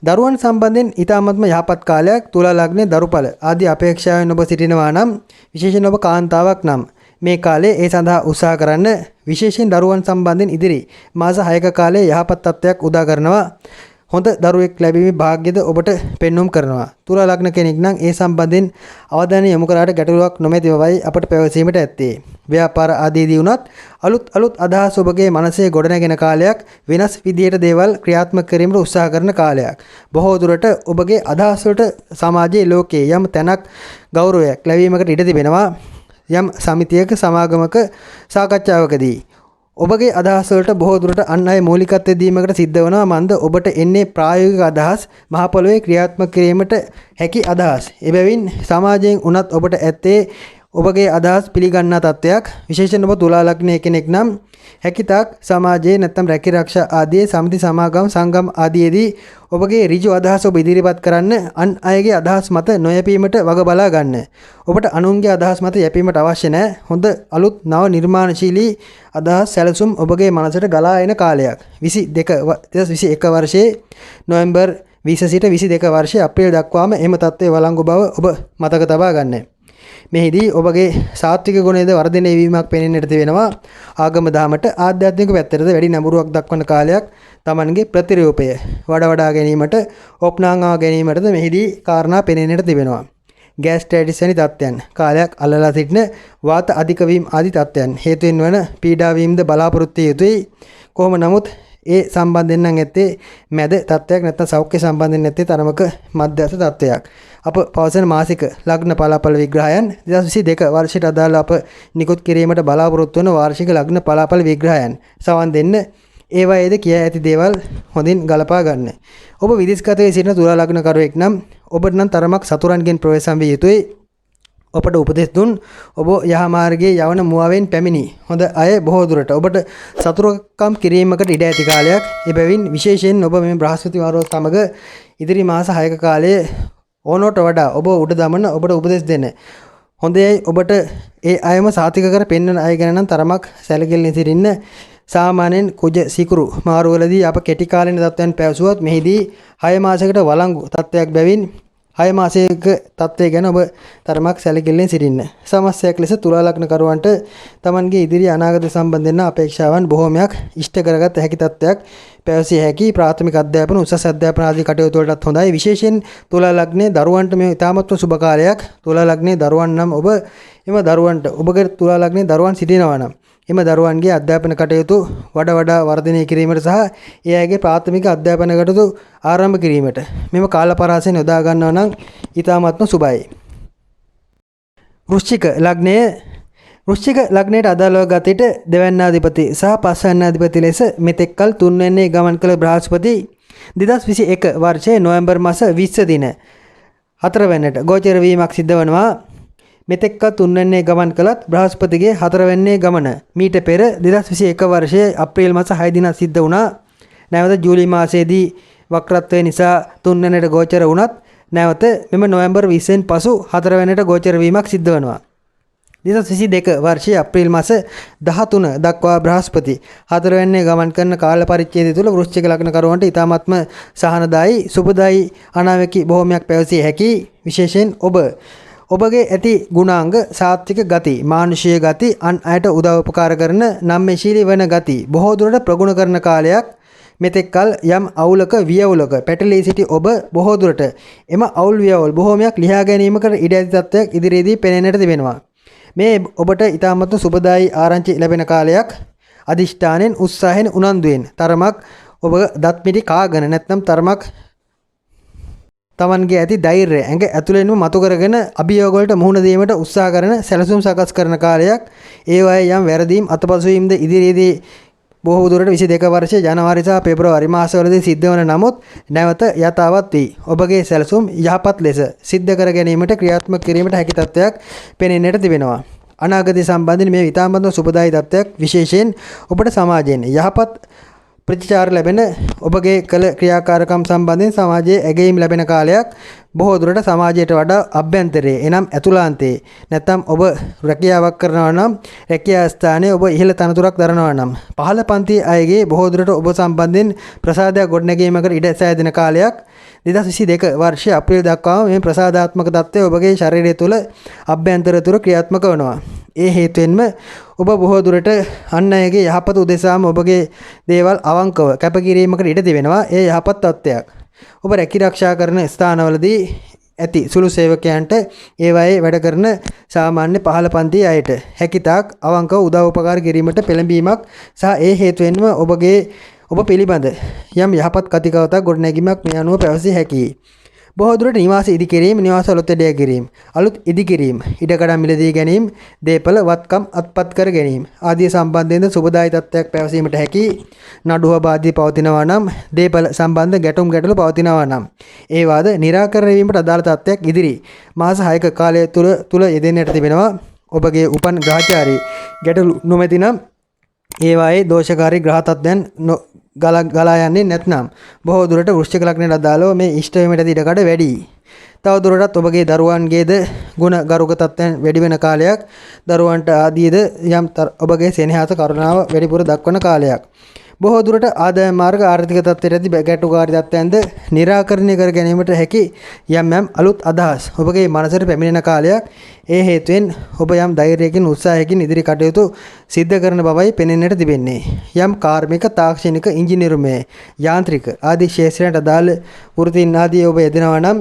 දරුවන් සම්බන්ධයෙන් ඊ타ත්ම යහපත් කාලයක්. තුලා ලග්නයේ දරුඵල ආදී අපේක්ෂාවෙන් ඔබ සිටිනවා නම් විශේෂයෙන් ඔබ කාන්තාවක් නම් මේ කාලේ ඒ සඳහා උත්සාහ කරන්න. විශේෂයෙන් දරුවන් සම්බන්ධයෙන් ඉදිරි මාස 6ක කාලයේ යහපත් තත්ත්වයක් උදා කරනවා. හොඳ දරුවෙක් ලැබීමේ වාග්යද ඔබට පෙන්눔 කරනවා. තුලා ලග්න කෙනෙක් නම් ඒ සම්බන්ධයෙන් අවධානය යොමු කරාට ගැටලුවක් නොමැති බවයි අපට පැවසීමට ඇත්තේ. ව්‍යාපාර ආදීදී වුණත් අලුත් අදහස් ඔබගේ මනසේ ගොඩනැගෙන කාලයක්, වෙනස් විදියට දේවල් ක්‍රියාත්මක කිරීමට උත්සාහ කරන කාලයක්. බොහෝ දුරට ඔබගේ අදහස් වලට සමාජයේ ලෝකයේ යම් තැනක් ගෞරවයක් ලැබීමකට ඉඩ තිබෙනවා. යම් සමිතියක සමාගමක සාකච්ඡාවකදී ඔබගේ අදහස් වලට බොහෝ දුරට අන් අය මූලිකත්වය දීමකට සිද්ධ වෙනවා. මන්ද ඔබට එන්නේ ප්‍රායෝගික අදහස්, මහ පොළොවේ ක්‍රියාත්මක කිරීමට හැකි අදහස්. එබැවින් සමාජයෙන් උනත් ඔබට ඇත්තේ ඔබගේ අදහස් පිළිගන්නා තත්ත්වයක්. විශේෂයෙන් ඔබ තුලා ලග්නයේ කෙනෙක් නම් හැකිතාක් සමාජයේ නැත්නම් රැකිරක්ෂා ආදී සමිති සමාගම් සංගම් ආදීදී ඔබගේ ඍජු අදහස් ඔබ ඉදිරිපත් කරන්න. අන් අයගේ අදහස් මත නොයැපීමට වග බලා ගන්න. ඔබට අනුන්ගේ අදහස් මත යැපීමට අවශ්‍ය නැහැ. හොඳ අලුත් නව නිර්මාණශීලී අදහස් සැලසුම් ඔබගේ මනසට ගලා එන කාලයක්. 2021 වර්ෂයේ නොවැම්බර් 20 සිට 22 වර්ෂයේ අප්‍රේල් දක්වාම එම තත්ත්වයේ වළංගු බව ඔබ මතක තබා ගන්න. මෙහිදී ඔබගේ සාත්වික ගුණයේද වර්ධනය වීමක් පෙනෙන්නට තිබෙනවා. ආගම දහමට ආධ්‍යාත්මික පැත්තටද වැඩි නැඹුරුවක් දක්වන කාලයක්. Tamanගේ ප්‍රතිරූපය වඩා ගැනීමට, ඔප්නාංගව ගැනීමටද මෙහිදී කාරණා පෙනෙන්නට තිබෙනවා. ගෑස්ට්‍රයිටිස් වැනි තත්ත්වයන් කාලයක් අල්ලලා සිටින වාත අධික වීම ආදී තත්ත්වයන් හේතුවෙන් වන පීඩා වීමද බලාපොරොත්තු යුතුයි. කොහොම නමුත් ඒ සම්බන්ධයෙන් නම් ඇත්තේ මැද තත්ත්වයක් නැත්නම් සෞඛ්‍ය සම්බන්ධයෙන් නැත්තේ තරමක මධ්‍යස්ථ තත්ත්වයක්. අප පවසන මාසික ලග්න පලාපල විග්‍රහයන් 2022 වර්ෂයට අදාළ අප නිකුත් කිරීමට බලාපොරොත්තු වන වාර්ෂික ලග්න පලාපල විග්‍රහයන් සවන් දෙන්න. ඒවායේද කියා ඇති දේවල් හොඳින් ගලපා ගන්න. ඔබ විදේශගතයේ සිටින තුලා ලග්නකරුවෙක් නම් ඔබට නම් තරමක් සතුරන්ගෙන් ප්‍රවේශම් විය යුතුයි. ඔබට උපදෙස් දුන් ඔබ යහ මාර්ගයේ යවන මුවාවෙන් පැමිණි හොඳ අය බොහෝ දුරට ඔබට සතුරුකම් කිරීමකට ඉඩ ඇති කාලයක්. එබැවින් විශේෂයෙන් ඔබ මේ බ්‍රහස්පති වාරෝ සමග ඉදිරි මාස 6ක කාලයේ ඕනෝට වඩා ඔබ උඩ දමන ඔබට උපදෙස් දෙන්න. හොඳයි ඔබට ඒ අයම සාතික කර පෙන්වන අය ගැන නම් තරමක් සැලකිලිමත් සිටින්න. සාමාන්‍යයෙන් කුජ සිකුරු මාරුවලදී අප කෙටි කාලින තත්ත්වයන් පැවසුවත් මෙහිදී 6 මාසයකට වළංගු තත්ත්වයක් බැවින් 6 මාසයක තත්ත්වය ගැන ඔබ තරමක් සැලකිල්ලෙන් සිටින්න. සමස්තයක් ලෙස තුලා ලග්න කරුවන්ට Tamanගේ ඉදිරි අනාගත සම්බන්ධයෙන් අපේක්ෂාවන් බොහෝමයක් ඉෂ්ට කරගත හැකි තත්ත්වයක් පැවසිය හැකි. ප්‍රාථමික අධ්‍යාපන, උසස් අධ්‍යාපන ආදී කටයුතු වලටත් හොඳයි. විශේෂයෙන් තුලා ලග්නයේ දරුවන්ට මේ ඉතාමත්ව සුබ කාලයක්. තුලා ලග්නයේ දරුවන් නම් ඔබ එම දරුවන්ට ඔබගේ තුලා ලග්නයේ දරුවන් සිටිනවා නම් එම දරුවන්ගේ අධ්‍යාපන කටයුතු වඩා වර්ධනය කිරීමට සහ ඒ අයගේ ප්‍රාථමික අධ්‍යාපන කටයුතු ආරම්භ කිරීමට මෙම කාලපරාසයෙන් යොදා ගන්නවා නම් ඉතාමත්ම සුබයි. වෘශ්චික ලග්නයට අදාළව ගතට දෙවැන්නාධිපති සහ පස්වැන්නාධිපති ලෙස මෙතෙක්කල් තුන්වැන්නේ ගමන් කළ බ්‍රහස්පති 2021 වර්ෂයේ නොවැම්බර් මාස 20 දින 4 වෙනිට ගෝචර වීමක් සිද්ධ වෙනවා. මෙතෙක්ක තුන්වැන්නේ ගමන් කළත් බ්‍රහස්පතිගේ 4 වෙනියේ ගමන මීට පෙර 2021 වර්ෂයේ අප්‍රේල් මාස 6 දින සිද්ධ වුණා. නැවත ජූලි මාසයේදී වක්‍රත්වය නිසා තුන්වැන්නට ගෝචර වුණත් නැවත මෙම නොවැම්බර් 20 වෙනි පසු 4 වෙනිට ගෝචර වීමක් සිද්ධ වෙනවා. 2022 වර්ෂයේ අප්‍රේල් මාස 13 දක්වා බ්‍රහස්පති 4 වෙනියේ ගමන් කරන කාල පරිච්ඡේදය තුළ වෘශ්චික ලග්න කරුවන්ට ඉතාමත්ම සහනදායි සුබදායි අනාවැකි බොහෝමයක් පැවසිය හැකි. විශේෂයෙන් ඔබගේ ඇති ගුණාංග, සාත්වික ගති, මානුෂීය ගති, අන් අයට උදව් උපකාර කරන නම්‍යශීලී වන ගති බොහෝ දුරට ප්‍රගුණ කරන කාලයක්. මෙතෙක්කල් යම් අවුලක වියවුලක පැටලී සිටි ඔබ බොහෝ දුරට එම අවුල් වියවුල් බොහෝමයක් ලියා ගැනීමකට ඉඩ ඇති තත්ත්වයක් ඉදිරියේදී පෙනෙන්නට තිබෙනවා. මේ ඔබට ඉතාමත් සුබදායි ආරංචි ලැබෙන කාලයක්. අදිෂ්ඨානෙන් උත්සාහයෙන් උනන්දුවෙන් තරමක් ඔබ දත් මිටි කාගෙන නැත්නම් තරමක් Tamanගේ ඇති ධෛර්යය ඇඟ ඇතුළෙන්ම මතු කරගෙන අභියෝග වලට මුහුණ දීමට උත්සාහ කරන සැලසුම් සකස් කරන කාලයක්. ඒ වගේ යම් වැරදීම් අතපසුවීම්ද ඉදිරියේදී බොහෝ දුරට 22 වර්ෂයේ ජනවාරි සහ පෙබරවාරි මාසවලදී සිද්ධ වන නමුත් නැවත යථාවත් වී ඔබගේ සැලසුම් යහපත් ලෙස සිද්ධ කර ගැනීමට ක්‍රියාත්මක කිරීමට හැකි තත්ත්වයක් පෙනෙන්නට තිබෙනවා. අනාගතය සම්බන්ධයෙන් මේ ඉතාමත් සුබදායි තත්ත්වයක්. විශේෂයෙන් ඔබට සමාජයෙන් යහපත් ප්‍රතිචාර ලැබෙන ඔබගේ කළ ක්‍රියාකාරකම් සම්බන්ධයෙන් සමාජයේ ඇගයීම් ලැබෙන කාලයක්. බොහෝ දුරට සමාජයට වඩා අභ්‍යන්තරයේ එනම් ඇතුළාන්තයේ නැත්නම් ඔබ රැකියාවක් කරනවා නම් රැකියා ස්ථානයේ ඔබ ඉහළ තනතුරක් දරනවා නම් පහළ පන්තියේ අයගේ බොහෝ දුරට ඔබ සම්බන්ධයෙන් ප්‍රසාදයක් ගොඩනැගීමකට ඉඩ සෑදෙන කාලයක්. 2022 වර්ෂයේ අප්‍රේල් දක්වාම මේ ප්‍රසාදාත්මක තත්ත්වය ඔබගේ ශරීරය තුළ අභ්‍යන්තර තුර ක්‍රියාත්මක වෙනවා. ඒ හේතුවෙන්ම ඔබ බොහෝ දුරට අන් අයගේ යහපත උදෙසාම ඔබගේ දේවල් අවංකව කැපකිරීමකට ඉඩ තිබෙනවා. ඒ යහපත් තත්ත්වයක්. ඔබ රැකිරක්ෂා කරන ස්ථානවලදී ඇති සුළු සේවකයන්ට ඒවායේ වැඩ කරන සාමාන්‍ය පහළ පන්ති අයට හැකිතාක් අවංකව උදව් උපකාර කිරීමට පෙළඹීමක් සහ ඒ හේතුවෙන්ම ඔබ පිළිබඳ යම් යහපත් කතිකාවතක් ගොඩනැගීමක් මේ අනුව පැවසිය හැකියි. බොහෝ දුරට නිවාස ඉදිකිරීම, නිවාස අලුත් එඩය කිරීම, අලුත් ඉදිකිරීම, ඉඩකඩම් මිලදී ගැනීම, දේපල වත්කම් අත්පත් කර ගැනීම ආදී සම්බන්ධයෙන් සුබදායි තත්ත්වයක් පැවසීමට හැකියි. නඩුව බාධී පවතිනවා නම්, දේපල සම්බන්ධ ගැටලු පවතිනවා නම් ඒවාද निराකරණය වීමට අදාළ තත්ත්වයක් ඉදිරි මාස 6ක කාලය තුල යෙදෙන්නට තිබෙනවා. ඔබගේ උපන් ග්‍රහචාරී ගැටලු නොමැති නම් ඒවායේ දෝෂකාරී ග්‍රහ තත්ත්වයන් ගලා යන්නේ නැත්නම් බොහෝ දුරට වෘශ්චික ලග්නයට අදාළව මේ ඉෂ්ට වීමට ඇති ඉඩකඩ වැඩි. තව දුරටත් ඔබගේ දරුවන්ගේද ගුණ ගරුක තත්ත්වයන් වැඩි වෙන කාලයක්, දරුවන්ට ආදීද යම් ඔබගේ සෙනෙහස කරුණාව වැඩිපුර දක්වන කාලයක්. බොහෝ දුරට ආදායම් මාර්ග ආර්ථික තත්ත්වයට ඇති ගැටුකාරී තත්ත්වයන්ද निराකරණය කර ගැනීමට හැකි යම් අලුත් අදහස් ඔබගේ මනසට පැමිණෙන කාලයක්. ඒ හේතුවෙන් ඔබ යම් ධෛර්යයකින් උත්සාහයකින් ඉදිරි කටයුතු සිද්ධ කරන බවයි පෙනෙන්නට තිබෙන්නේ. යම් කාර්මික, තාක්ෂණික, ඉංජිනේරුමය, යාන්ත්‍රික ආදී ක්ෂේත්‍රයන්ට අදාළ වෘත්තීන් ආදී ඔබ යෙදෙනවා නම්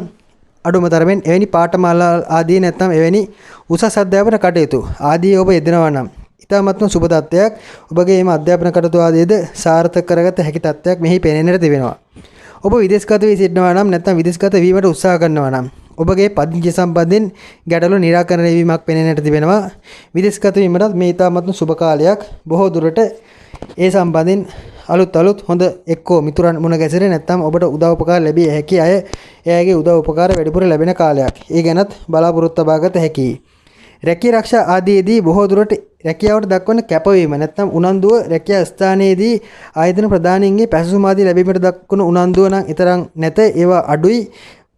අඩුම තරමින් එවැනි පාඨමාලා ආදී නැත්නම් එවැනි උසස් අධ්‍යාපන කටයුතු ආදී ඔබ යෙදෙනවා නම් ඉතාමත්ම සුබ තත්ත්වයක්. ඔබගේ මේ අධ්‍යාපන කටයුතු ආදීද සාර්ථක කරගත හැකි තත්ත්වයක් මෙහි පෙනෙන්නට තිබෙනවා. ඔබ විදේශගත වී සිටිනවා නම් නැත්නම් විදේශගත වීමට උත්සාහ කරනවා නම් ඔබගේ පදිංචි සම්බන්ධයෙන් ගැටලු निराකරණය වීමක් පෙනෙන්නට තිබෙනවා. විදේශගත වීමටත් මේ ඉතාමත්ම සුබ කාලයක්. බොහෝ දුරට ඒ සම්බන්ධයෙන් අලුත් හොඳ එක්කෝ මිතුරන් මුණ ගැසෙන්නේ නැත්නම් ඔබට උදව් උපකාර ලැබිය හැකි අය එයාගේ උදව් උපකාර වැඩිපුර ලැබෙන කාලයක්. ඒ ගැනත් බලාපොරොත්තු තබාගත හැකියි. රැකියා ආරක්ෂා ආදීදී බොහෝ දුරට රැකියාවට දක්වන කැපවීම නැත්නම් උනන්දුව රැකියා ස්ථානයේදී ආයතන ප්‍රධානීන්ගේ පැසසුම් ආදී ලැබීමට දක්වන උනන්දුව නම් ඊතරම් නැත. ඒවා අඩුයි.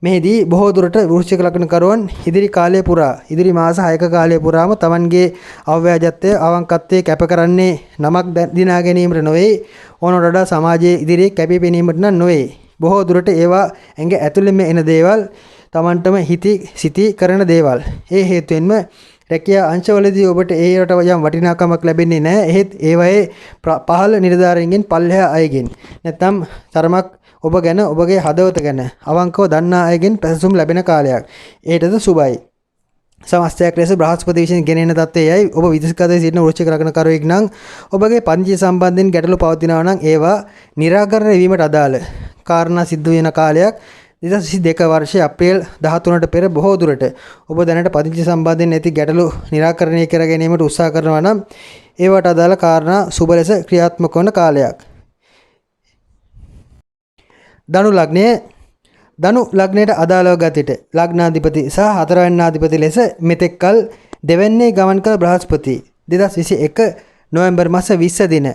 මෙහිදී බොහෝ දුරට වෘශ්චික ලග්න කරුවන් ඉදිරි කාලය පුරා ඉදිරි මාස 6ක කාලය පුරාම Tamanගේ අව්‍යාජත්වය අවංකත්වයේ කැප කරන්නේ නමක් දිනා ගැනීමට නොවේ. ඕනට වඩා සමාජයේ ඉදිරියේ කැපී පෙනීමට නොවේ. බොහෝ දුරට ඒවා ඇඟ ඇතුළෙම එන දේවල්, Tamanටම සිටි කරන දේවල්. ඒ හේතුවෙන්ම රැකියා අංශවලදී ඔබට ඒවට යම් වටිනාකමක් ලැබෙන්නේ නැහැ. එහෙත් ඒවායේ පහළ නිලධාරීන්ගෙන් පල්ලෙහා අයගෙන් නැත්නම් තරමක් ඔබ ගැන, ඔබගේ හදවත ගැන අවංකව දන්නා අයගෙන් පැසසුම් ලැබෙන කාලයක්. ඒටද සුබයි. සමස්තයක් ලෙස බ්‍රහස්පති විසින් ගෙනෙන තත්ත්වයයි ඔබ විදේශගතයේ සිටින වෘශ්චික ලග්න කරුවෙක් නම් ඔබගේ පංචී සම්බන්ධයෙන් ගැටලු පවතිනවා නම් ඒවා निराකරණය වීමට අදාළ කාරණා සිද්ධ වෙන කාලයක්. 2022 වර්ෂයේ අප්‍රේල් 13ට පෙර බොහෝ දුරට ඔබ දැනට පදිංචි සම්බන්ධයෙන් නැති ගැටලු निराකරණය කර ගැනීමට උත්සාහ කරනවා නම් ඒවට අදාළ කාරණා සුබ ලෙස ක්‍රියාත්මක වන කාලයක්. ධනු ලග්නයට අදාළව ගතිට ලග්නාධිපති සහ හතරවැන්නාධිපති ලෙස මෙතෙක්කල් දෙවැන්නේ ගමන් කළ බ්‍රහස්පති 2021 නොවැම්බර් මාස 20 දින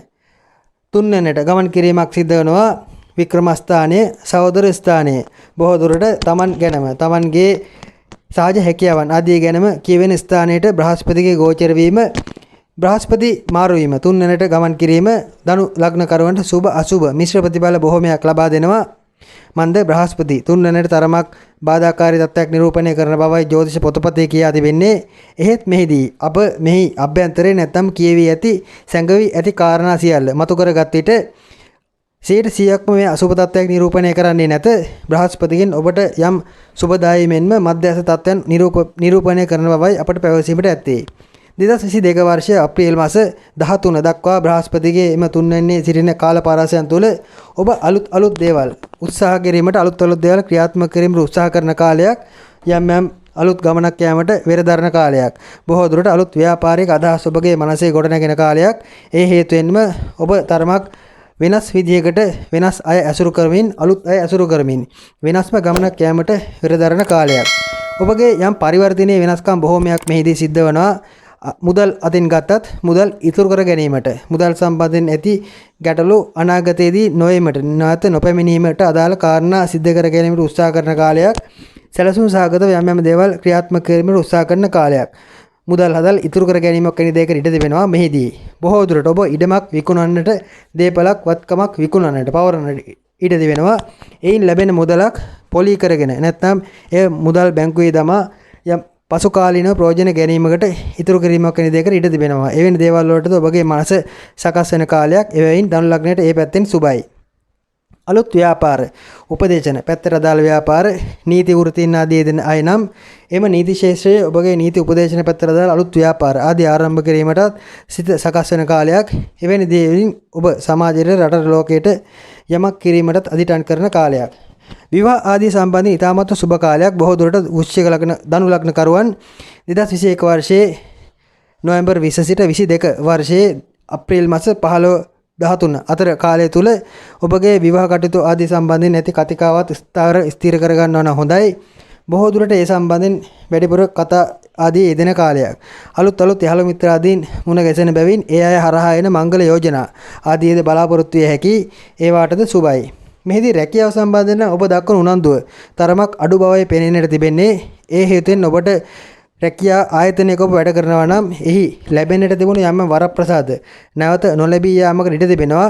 තුන්වැන්නට ගමන් කිරීමක් සිද්ධ වෙනවා. වික්‍රම ස්ථානයේ, සහෝදර ස්ථානයේ බොහෝ දුරට Taman ගැනම, Tamanගේ සාජ හැකියාවන් ආදී ගැනම කියවෙන ස්ථානයට බ්‍රහස්පතිගේ ගෝචර වීම, බ්‍රහස්පති මාරු වීම, තුන්වැන්නට ගමන් කිරීම ධනු ලග්න කරුවන්ට සුබ අසුබ මිශ්‍ර ප්‍රතිඵල බොහෝමයක් ලබා දෙනවා. මන්ද බ්‍රහස්පති තුන්වැන්නට තරමක් බාධාකාරී තත්ත්වයක් නිරූපණය කරන බවයි ජ්‍යොතිෂ පොතපතේ කියා තිබෙන්නේ. එහෙත් මෙහිදී අප මෙහි අභ්‍යන්තරේ නැත්නම් කියවි ඇති සැඟවි ඇති කාරණා සියල්ල මතු කරගත් විට 100%ක්ම මේ අසුබ තත්ත්වයක් නිරූපණය කරන්නේ නැත. බ්‍රහස්පතිගෙන් ඔබට යම් සුබදායී මෙන්ම මධ්‍යස්ථ තත්ත්වයන් නිරූපණය කරන බවයි අපට පැවසීමට ඇත්තේ. 2022 වර්ෂයේ අප්‍රේල් මාස 13 දක්වා බ්‍රහස්පතිගේ එම තුන්වැන්නේ සිටින කාල පරාසයන් තුළ ඔබ අලුත් දේවල් උත්සාහ කිරීමට, අලුත් දේවල් ක්‍රියාත්මක කිරීමට උත්සාහ කරන කාලයක්. යම් අලුත් ගමනක් යාමට වෙරදරන කාලයක්. බොහෝ දුරට අලුත් ව්‍යාපාරික අදහස් ඔබගේ මනසේ ගොඩනැගෙන කාලයක්. ඒ හේතුවෙන්ම ඔබ තරමක් වෙනස් විදියකට වෙනස් අය ඇසුරු කරමින්, අලුත් අය ඇසුරු කරමින් වෙනස්ම ගමනක් යාමට වෙරදරන කාලයක්. ඔබගේ යම් පරිවර්තනයේ වෙනස්කම් බොහෝමයක් මෙහිදී සිද්ධ වෙනවා. මුදල් අතින් ගත්තත් මුදල් ඉතුරු කර ගැනීමට, මුදල් සම්බන්ධයෙන් ඇති ගැටලු අනාගතයේදී නැවත නොපැමිණීමට අදාළ කාරණා සිද්ධ කර ගැනීමට උත්සාහ කරන කාලයක්. සැලසුම් සහගතව යම් දේවල් ක්‍රියාත්මක කිරීමට උත්සාහ කරන කාලයක්. මුදල් හදල් ඉතුරු කර ගැනීමක් වැනි දෙයකට ඉඩ තිබෙනවා. මෙහිදී බොහෝ දුරට ඔබ ඉඩමක් විකුණන්නට, දේපලක් වත්කමක් විකුණන්නට, පවරන්නට ඉඩ තිබෙනවා. එයින් ලැබෙන මුදලක් පොලී කරගෙන නැත්නම් ඒ මුදල් බැංකුවේ දමා යම් පසු කාලීනව ප්‍රයෝජන ගැනීමකට ඉතුරු කිරීමක් වෙන දෙයකට ඉඩ තිබෙනවා. එවැනි දේවල් වලටද ඔබගේ මනස සකස් වෙන කාලයක්. එවැයින් ධනු ලග්නයට ඒ පැත්තෙන් සුබයි. අලුත් ව්‍යාපාර උපදේශන පැත්තට අදාළ ව්‍යාපාර නීති වෘත්තීන් ආදී දෙන අය නම් එම නීති ශාස්ත්‍රයේ ඔබගේ නීති උපදේශන පැත්තට අදාළ අලුත් ව්‍යාපාර ආදී ආරම්භ කිරීමටත් සිත සකස් වෙන කාලයක්. එවැනි දේවලින් ඔබ සමාජයට රටට ලෝකයට යමක් කිරීමටත් අදිටන් කරන කාලයක්. විවාහ ආදී සම්බන්ධයෙන් ඉතාමත් සුබ කාලයක්. බොහෝ දුරට වෘශ්චික ලග්න ධනු ලග්න කරුවන් 2021 වර්ෂයේ නොවැම්බර් 20 සිට 22 වර්ෂයේ අප්‍රේල් මාස 13 අතර කාලය තුල ඔබගේ විවාහ කටයුතු ආදී සම්බන්ධයෙන් නැති කතිකාවත් ස්ථිර කර ගන්නවා නම් හොඳයි. බොහෝ දුරට ඒ සම්බන්ධයෙන් වැඩිපුර කතා ආදී යෙදෙන කාලයක්. අලුත් යහළු මිත්‍රාදීන් මුණ ගැසෙන බැවින් ඒ අය හරහා එන මංගල යෝජනා ආදීද බලාපොරොත්තු විය හැකි. ඒවාටද සුබයි. මෙහිදී රැකියාව සම්බන්ධයෙන් ඔබ දක්වන උනන්දුව තරමක් අඩු බවයි පෙනෙන්නට තිබෙන්නේ. ඒ හේතුවෙන් ඔබට රැකියා ආයතනයක ඔබ වැඩ කරනවා නම් එහි ලැබෙන්නට තිබුණු යම් වරප්‍රසාද නැවත නොලැබී යාමකට ඉඩ තිබෙනවා.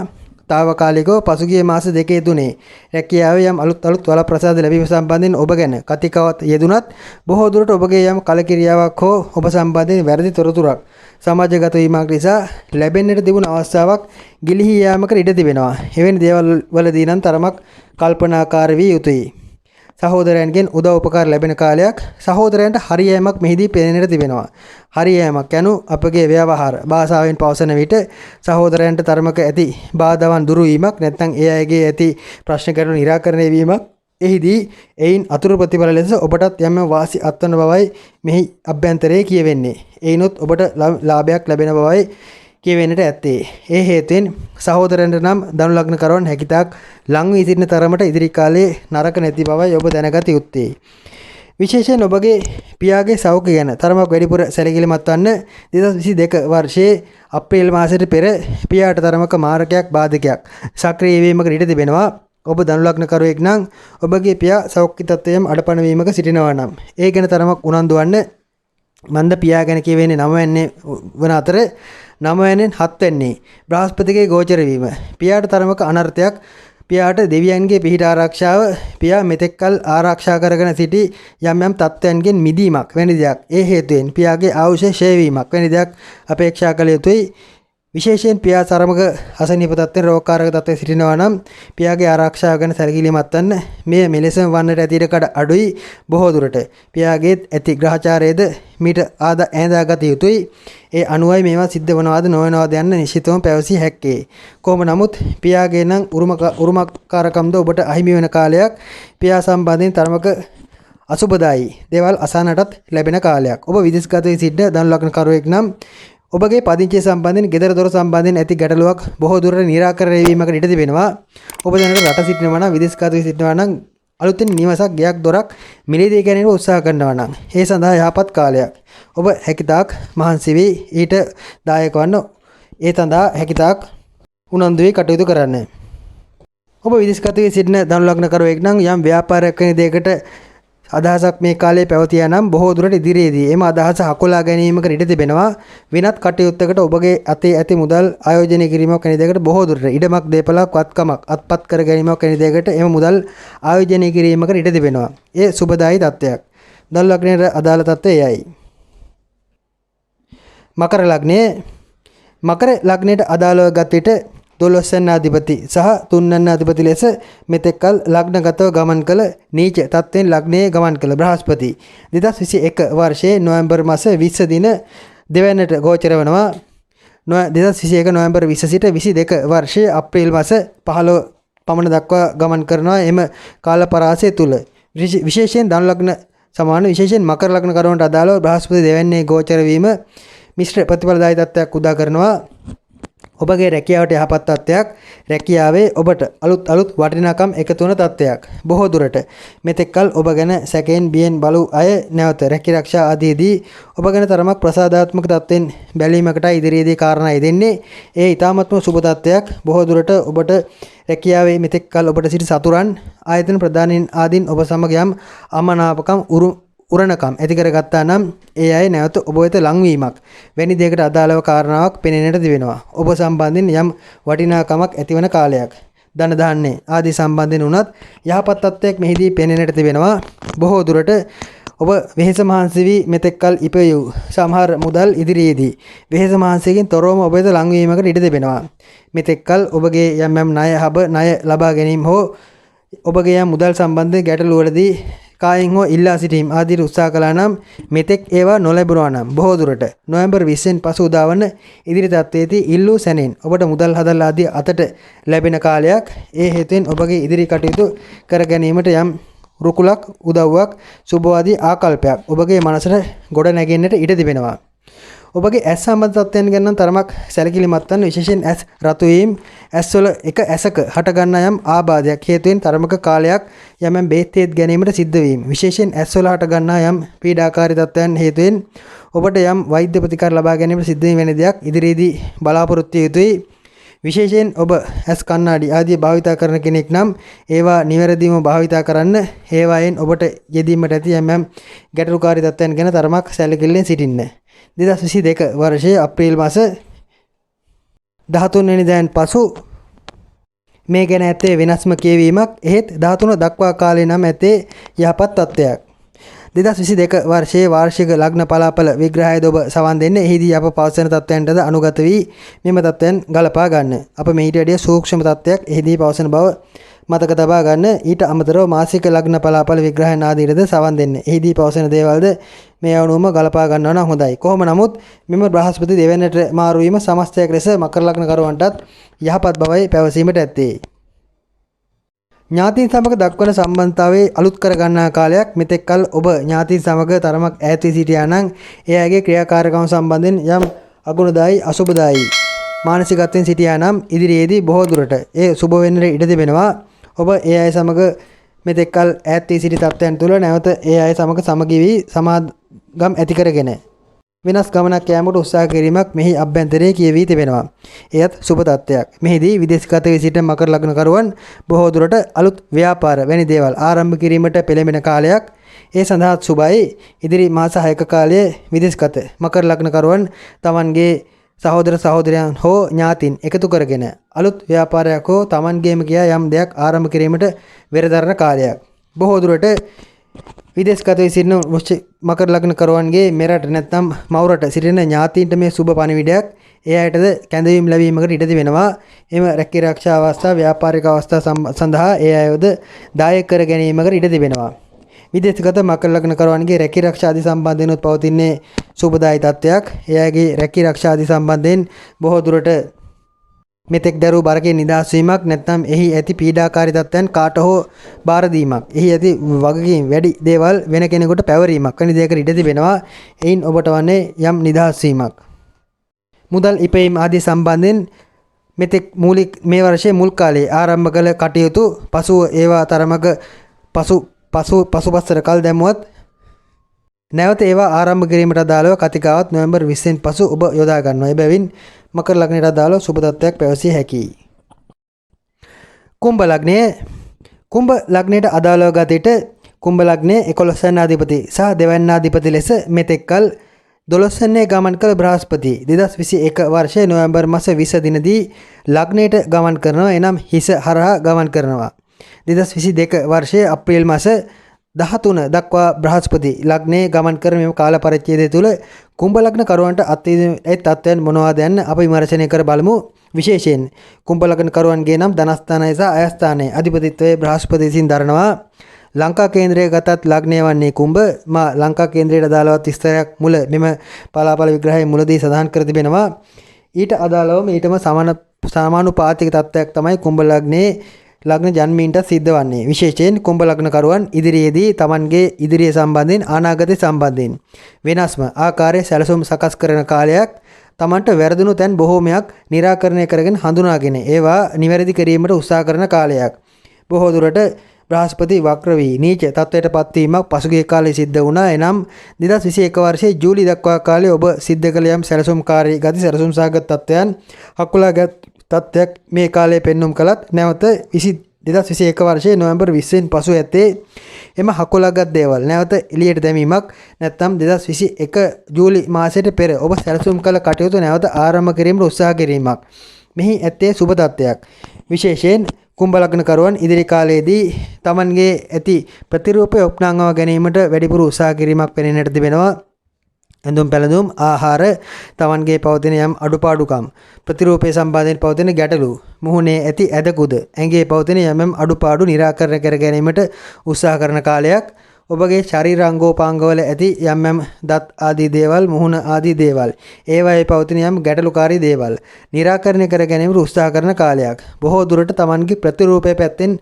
తాවකාලිකව පසුගිය මාස දෙකේ තුනේ රැකියාවේ යම් අලුත් වරප්‍රසාද ලැබීම සම්බන්ධයෙන් ඔබ ගැන කතිකාවත් යෙදුනත් බොහෝ දුරට ඔබගේ යම් කලකිරියාවක් හෝ ඔබ සම්බන්ධයෙන් වැරදි තොරතුරක් සමාජගත වීමක් නිසා ලැබෙන්නට තිබුණු අවස්ථාවක් ගිලිහී යාමකට ඉඩ තිබෙනවා. එවැනි දේවල් වලදී නම් තරමක් කල්පනාකාරී විය යුතුයි. සහෝදරයන්ගෙන් උදව් උපකාර ලැබෙන කාලයක්. සහෝදරයන්ට හරියෑමක් මෙහිදී පෙනෙන්නට තිබෙනවා. හරියෑමක් යනු අපගේ ව්‍යවහාර භාෂාවෙන් පවසන විට සහෝදරයන්ට තරමක ඇති බාධාවන් දුරු වීමක් නැත්නම් ඒ අයගේ ඇති ප්‍රශ්න ගැටළු निराකරණය වීමක්. එහිදී එයින් අතුරු ප්‍රතිඵල ලෙස ඔබටත් යම් වාසි අත්වන බවයි මෙහි අභ්‍යන්තරයේ කියවෙන්නේ. එයිනොත් ඔබට ලාභයක් ලැබෙන බවයි කියවෙන්නට ඇත්තේ. ඒ හේතුවෙන් සහෝදරයන්ට නම් ධනු ලග්න කරවන් හැකිතාක් ලං වී සිටින තරමට ඉදිරි කාලයේ නරක නැති බවයි ඔබ දැනගත යුත්තේ. විශේෂයෙන් ඔබගේ පියාගේ සෞඛ්‍ය ගැන තරමක් වැඩිපුර සැලකිලිමත් වන්න. 2022 වර්ෂයේ අප්‍රේල් මාසයට පෙර පියාට තරමක මාරකයක් බාධකයක් සක්‍රිය වීමකට ඉඩ තිබෙනවා. ඔබ ධනු ලග්න කරුවෙක් නම් ඔබගේ පියා සෞඛ්‍ය තත්ත්වයෙන් අඩපණ වීමක සිටිනවා නම් ඒ ගැන තරමක් උනන්දු වන්න. මන්ද පියා ගැන කියවෙන්නේ 9 වෙනි වන අතර 9 වෙනින් 7 වෙනි බ්‍රහස්පතිගේ ගෝචර වීම පියාට තරමක අනර්ථයක්. පියාට දෙවියන්ගේ පිහිට ආරක්ෂාව පියා මෙතෙක්කල් ආරක්ෂා කරගෙන සිටි යම් තත්ත්වයන්ගෙන් මිදීමක් වැනි දෙයක්. ඒ හේතුවෙන් පියාගේ ආයුෂ ෂය වීමක් වැනි දෙයක් අපේක්ෂා කළ යුතුයි. විශේෂයෙන් පියා තරමක අසනීප තත්ත්වෙන් රෝගකාරක තත්ත්වයේ සිටිනවා නම් පියාගේ ආරක්ෂාව ගැන සැලකිලිමත් වන්න. මේ මෙලෙසම වන්නට ඇති ඉඩකඩ අඩුයි. බොහෝ දුරට පියාගේ ඇති ග්‍රහචාරයේද මීට ඈඳාගත යුතුයි. ඒ අනුවයි මේවා සිද්ධ වනවාද නොවනවාද යන්න නිශ්චිතවම පැවසිය හැක්කේ. කොහොම නමුත් පියාගේ නම් උරුමකාරකම්ද ඔබට අහිමි වෙන කාලයක්. පියා සම්බන්ධයෙන් තරමක අසුබදායි දේවල් අසන්නටත් ලැබෙන කාලයක්. ඔබ විදේශගත වී සිටින ධනු ලග්න කරුවෙක් නම් ඔබගේ පදිංචිය සම්බන්ධයෙන් ගෙදර දොර සම්බන්ධයෙන් ඇති ගැටලුවක් බොහෝ දුරට निराකරණය වීමකට ඉඩ තිබෙනවා. ඔබ දැනට රට සිටිනවා නම් විදේශගත වී සිටිනවා නම් අලුතෙන් නිවසක් ගයක් දොරක් මිලදී ගැනීම උත්සාහ කරනවා නම් ඒ සඳහා යහපත් කාලයක්. ඔබ හැකිතාක් මහන්සි වී ඊට දායක වන්න. ඒ සඳහා හැකිතාක් උනන්දු වී කටයුතු කරන්න. ඔබ විදේශගත වී සිටින ධනු ලග්න කරුවෙක් නම් යම් ව්‍යාපාරයක් වෙන දෙයකට අදහසක් මේ කාලේ පැවතියා නම් බොහෝ දුරට ඉදිරියේදී එම අදහස හකුලා ගැනීමකට ඉඩ තිබෙනවා. වෙනත් කටයුත්තකට ඔබගේ අතේ ඇති මුදල් ආයෝජනය කිරීමක් වැනි දෙයකට බොහෝ දුරට ඉඩමක් දේපලක් වත්කමක් අත්පත් කර ගැනීමක් වැනි දෙයකට එම මුදල් ආයෝජනය කිරීමකට ඉඩ තිබෙනවා. ඒ සුබදායි තත්ත්වයක්. ධනු ලග්නයේ අදාළ තත්ත්වය එයයි. මකර ලග්නයේ මකර ලග්නයට අදාළව ගත විට 12 වෙනි අධිපති සහ 3 වෙනි අධිපති ලෙස මෙතෙක්කල් ලග්නගතව ගමන් කළ නීච තත්ත්වෙන් ලග්නයේ ගමන් කළ බ්‍රහස්පති 2021 වර්ෂයේ නොවැම්බර් මාස 20 දින දෙවැන්නට ගෝචර වනවා. 2021 නොවැම්බර් 20 සිට 22 වර්ෂයේ අප්‍රේල් මාස 15 පමණ දක්වා ගමන් කරනවා. එම කාල පරාසය තුල විශේෂයෙන් ධනු ලග්න සමාන විශේෂයෙන් මකර ලග්න කරුවන්ට අදාළව බ්‍රහස්පති දෙවැන්නේ ගෝචර වීම මිශ්‍ර ප්‍රතිඵලදායී තත්ත්වයක් උදා කරනවා. ඔබගේ රැකියාවට යහපත් තත්ත්වයක්. රැකියාවේ ඔබට අලුත් වටිනාකම් එකතු වන තත්ත්වයක්. බොහෝ දුරට මෙතෙක්කල් ඔබ ගැන සැකෙන් බියෙන් බලු අය නැවත රැකිරක්ෂා ආදීදී ඔබ ගැන තරමක් ප්‍රසාදාත්මක තත්ත්වෙන් බැලීමකට ඉදිරියේදී කාරණා යෙදෙන්නේ. ඒ ඊ타මත්ම සුබ තත්ත්වයක්. බොහෝ දුරට ඔබට රැකියාවේ මෙතෙක්කල් ඔබට සිටි සතුරන් ආයතන ප්‍රධානීන් ආදීන් ඔබ සමග යම් අමනාපකම් උරණකම් ඇති කරගත්තා නම් ඒ අය නැවත ඔබ වෙත ලංවීමක් වැනි දෙයකට අදාළව කාරණාවක් පෙනෙන්නට තිබෙනවා. ඔබ සම්බන්ධයෙන් යම් වටිනාකමක් ඇතිවන කාලයක්. ධන දාන්නේ ආදී සම්බන්ධයෙන් උනත් යහපත් තත්ත්වයක් මෙහිදී පෙනෙන්නට තිබෙනවා. බොහෝ දුරට ඔබ වෙහෙස මහන්සි වී මෙතෙක්කල් ඉපයූ සමහර මුදල් ඉදිරියේදී වෙහෙස මහන්සියකින් තොරවම ඔබ වෙත ලංවීමකට ඉඩ තිබෙනවා. මෙතෙක්කල් ඔබගේ යම් ණය හබ ණය ලබා ගැනීම හෝ ඔබගේ යම් මුදල් සම්බන්ධ ගැටලුවලදී කායින් හෝ ඉල්ලා සිටීම ආදී උත්සාහ කළා නම් මෙතෙක් ඒවා නොලැබුණා නම් බොහෝ දුරට නොවැම්බර් 20න් පසු උදාවන ඉදිරි තත්ත්වයේදී ඉල්ලූ සැනින් ඔබට මුදල් හදලා ආදී අතට ලැබෙන කාලයක් ඒ හේතුවෙන් ඔබගේ ඉදිරි කටයුතු කර ගැනීමට යම් රුකුලක් උදව්වක් සුබවාදී ආකල්පයක් ඔබගේ මනසට ගොඩ නැගෙන්නට ඉඩ තිබෙනවා. ඔබගේ ඇස් සම්බන්ධ තත්ත්වයන් ගැන නම් තරමක් සැලකිලිමත් වන්න විශේෂයෙන් ඇස් රතු වීම ඇස්වල එක ඇසක හටගන්නා යම් ආබාධයක් හේතුවෙන් තරමක කාලයක් යම් බේත් ගැනීමට සිද්ධ වීම විශේෂයෙන් ඇස්වල හටගන්නා යම් පීඩාකාරී තත්ත්වයන් හේතුවෙන් ඔබට යම් වෛද්‍ය ප්‍රතිකාර ලබා ගැනීමට සිද්ධ වෙන දෙයක් ඉදිරියේදී බලාපොරොත්තු යුතුයි. විශේෂයෙන් ඔබ ඇස් කණ්ණාඩි ආදී භාවිතා කරන කෙනෙක් නම් ඒවා නිවැරදිවම භාවිතා කරන්න. ඒවායෙන් ඔබට යෙදීමට ඇති යම් ගැටලුකාරී තත්ත්වයන් ගැන තරමක් සැලකිල්ලෙන් සිටින්න. 2022 වර්ෂයේ අප්‍රේල් මාස 13 වෙනිදාන් පසු මේ ගැන ඇත්තේ වෙනස්ම කියවීමක්. එහෙත් 13 දක්වා කාලේ නම් ඇත්තේ යහපත් තත්ත්වයක්. 2022 වර්ෂයේ වාර්ෂික ලග්න පලාපල විග්‍රහයද ඔබ සවන් දෙන්න. එහිදී අප පවසන තත්ත්වයන්ටද අනුගත වී මෙම තත්ත්වයන් ගලපා ගන්න. අප මේට වැඩිය සූක්ෂම තත්ත්වයක් එහිදී පවසන බව මතක තබා ගන්න. ඊට අමතරව මාසික ලග්න පලාපල විග්‍රහයන් ආදීටද සවන් දෙන්න. එහිදී පවසන දේවල්ද මේ අනුවම ගලපා ගන්නවා නම් හොඳයි. කොහොම නමුත් මෙම බ්‍රහස්පති දෙවැන්නට මාරු වීම සමස්තයක් ලෙස මකර ලග්න කරුවන්ටත් යහපත් බවයි පැවසීමට ඇත්තේ. ඥාතීන් සමග දක්වන සම්බන්ධතාවයේ අලුත් කර ගන්නා කාලයක්. මෙතෙක්කල් ඔබ ඥාතීන් සමග තරමක් ඈත් වී සිටියා නම් එයාගේ ක්‍රියාකාරකම් සම්බන්ධයෙන් යම් අගුණදායි අසුබදායි මානසිකත්වයෙන් සිටියා නම් ඉදිරියේදී බොහෝ දුරට ඒ සුබ වෙන්නට ඉඩ තිබෙනවා. ඔබ ඒ අය සමග මෙතෙක්කල් ඈත් වී සිටි තත්ත්වයන් තුළ නැවත ඒ අය සමග සමගි වී සමාගම් ඇති කරගෙන වෙනස් ගමනක් යාමට උත්සාහ කිරීමක් මෙහි අභ්‍යන්තරයේ කියවී තිබෙනවා. එයත් සුබ තත්ත්වයක්. මෙහිදී විදේශගත වී සිටින මකර ලග්න කරුවන් බොහෝ දුරට අලුත් ව්‍යාපාර වැනි දේවල් ආරම්භ කිරීමට පෙළඹෙන කාලයක්. ඒ සඳහා සුබයි. ඉදිරි මාස 6ක කාලයේ විදේශගත මකර ලග්න කරුවන් තමන්ගේ සහෝදර සහෝදරයන් හෝ ඥාතීන් එකතු කරගෙන අලුත් ව්‍යාපාරයක් හෝ තමන්ගේම කියා යම් දෙයක් ආරම්භ කිරීමට වෙරදරන කාලයක්. බොහෝ දුරට විදේශගත වී සිටින මකර ලග්න කරුවන්ගේ මෙරට නැත්නම් මවුරට සිටින ඥාතීන්ට මේ සුබ පණිවිඩයක් ඒ අයටද කැඳවීම ලැබීමකට ඉඩ තිබෙනවා. එම රැකී ආරක්ෂා අවස්ථා ව්‍යාපාරික අවස්ථා සඳහා ඒ අයවද දායක කර ගැනීමකට ඉඩ තිබෙනවා. විදේශගත මකර ලග්න කරුවන්ගේ රැකී ආරක්ෂා ආදී සම්බන්ධයෙන් පවතින්නේ සුබදායි තත්ත්වයක්. එයාගේ රැකී ආරක්ෂා ආදී සම්බන්ධයෙන් බොහෝ දුරට මෙතෙක් දරූ බරකින් නිදහස් වීමක් නැත්නම් එහි ඇති පීඩාකාරී තත්ත්වයන් කාට හෝ බාර දීමක්. එහි ඇති වගකීම් වැඩි දේවල් වෙන කෙනෙකුට පැවරීමක් වැනි දෙයකට ඉඩ තිබෙනවා. එයින් ඔබට වන්නේ යම් නිදහස් වීමක්. මුදල් ඉපයීම ආදී සම්බන්ධයෙන් මෙතෙක් මේ වර්ෂයේ මුල් කාලයේ ආරම්භ කළ කටයුතු පසුව ඒවා තරමක පසුපසට කල් දැමුවත් නැවත ඒවා ආරම්භ කිරීමට අදාළව කතිකාවත් නොවැම්බර් 20න් පසු ඔබ යොදා ගන්නවා. එබැවින් මකර ලග්නයට අදාළව සුබ තත්ත්වයක් පැවසිය හැකියි. කුම්භ ලග්නය. කුම්භ ලග්නයට අදාළව ගතට කුම්භ ලග්නයේ 11 වෙනි අධිපති සහ දෙවැනි අධිපති ලෙස මෙතෙක්කල් 12 වෙනියේ ගමන් කළ බ්‍රහස්පති 2021 වර්ෂයේ නොවැම්බර් මාස 20 දිනදී ලග්නයට ගමන් කරනවා. එනම් හිස හරහා ගමන් කරනවා. 2022 වර්ෂයේ අප්‍රේල් මාස 13 දක්වා බ්‍රහස්පති ලග්නයේ ගමන් කරන මේ කාල පරිච්ඡේදය තුළ කුම්භ ලග්න කරුවන්ට අත්විඳින තත්ත්වයන් මොනවාද යන්න අපි විමර්ශනය කර බලමු. විශේෂයෙන් කුම්භ ලග්න කරුවන්ගේ නම් ධනස්ථානය සහ අයස්ථානයේ අධිපතිත්වයේ බ්‍රහස්පති විසින් දරනවා. ලංකා කේන්ද්‍රයේ ගතත් ලග්නය වන්නේ කුම්භ. ලංකා කේන්ද්‍රයට අදාළවත් විස්තරයක් මුල මෙම පලාපල විග්‍රහයේ මුලදී සඳහන් කර තිබෙනවා. ඊට අදාළවම ඊටම සමානුපාතික තත්ත්වයක් තමයි කුම්භ ලග්නයේ ලග්න ජන්මීන්ට සිද්ධ වන්නේ. විශේෂයෙන් කුම්භ ලග්න කරුවන් ඉදිරියේදී තමන්ගේ ඉදිරිය සම්බන්ධයෙන් අනාගතය සම්බන්ධයෙන් වෙනස්ම ආකාරයේ සැලසුම් සකස් කරන කාලයක්. තමන්ට වැරදුණු තැන් බොහෝමයක් निराකරණය කරගෙන හඳුනාගෙන ඒවා නිවැරදි කිරීමට උත්සාහ කරන කාලයක්. බොහෝ දුරට බ්‍රහස්පති වක්‍ර වී නීච තත්ත්වයට පත්වීමක් පසුගිය කාලයේ සිද්ධ වුණා. එනම් 2021 වර්ෂයේ ජූලි දක්වා කාලයේ ඔබ සිද්ධ කළ යම් සැලසුම්කාරී ගති සැලසුම් සහගත තත්ත්වයන් හකුලාගත් තත්ත්වයක් මේ කාලයේ පෙන්눔 කළත් නැවත 2021 වර්ෂයේ නොවැම්බර් 20න් පසු ඇත්තේ එම හකුලාගත් දේවල් නැවත එළියට දැමීමක් නැත්නම් 2021 ජූලි මාසයට පෙර ඔබ සැලසුම් කළ කටයුතු නැවත ආරම්භ කිරීමට උත්සාහ කිරීමක්. මෙහි ඇත්තේ සුබ තත්ත්වයක්. විශේෂයෙන් කුම්භ ලග්නකරුවන් ඉදිරි කාලයේදී Tamanගේ ඇති ප්‍රතිරූපය ඔප්නාංගව ගැනීමට වැඩිපුර උත්සාහ කිරීමක් පෙනෙන්නට තිබෙනවා. ඇඳුම් පැළඳුම් ආහාර Tamanගේ පවතින යම් අඩුපාඩුකම් ප්‍රතිරූපයේ සම්බන්ධයෙන් පවතින ගැටලු මුහුණේ ඇති ඇදකුද ඇඟේ පවතින යම් අඩුපාඩු निराකරණය කර ගැනීමට උත්සාහ කරන කාලයක්. ඔබගේ ශරීරාංගෝපාංගවල ඇති යම් දත් ආදී දේවල් මුහුණ ආදී දේවල් ඒවායේ පවතින යම් ගැටලුකාරී දේවල් निराකරණය කර ගැනීමට උත්සාහ කරන කාලයක්. බොහෝ දුරට Tamanගේ ප්‍රතිරූපයේ පැත්තෙන්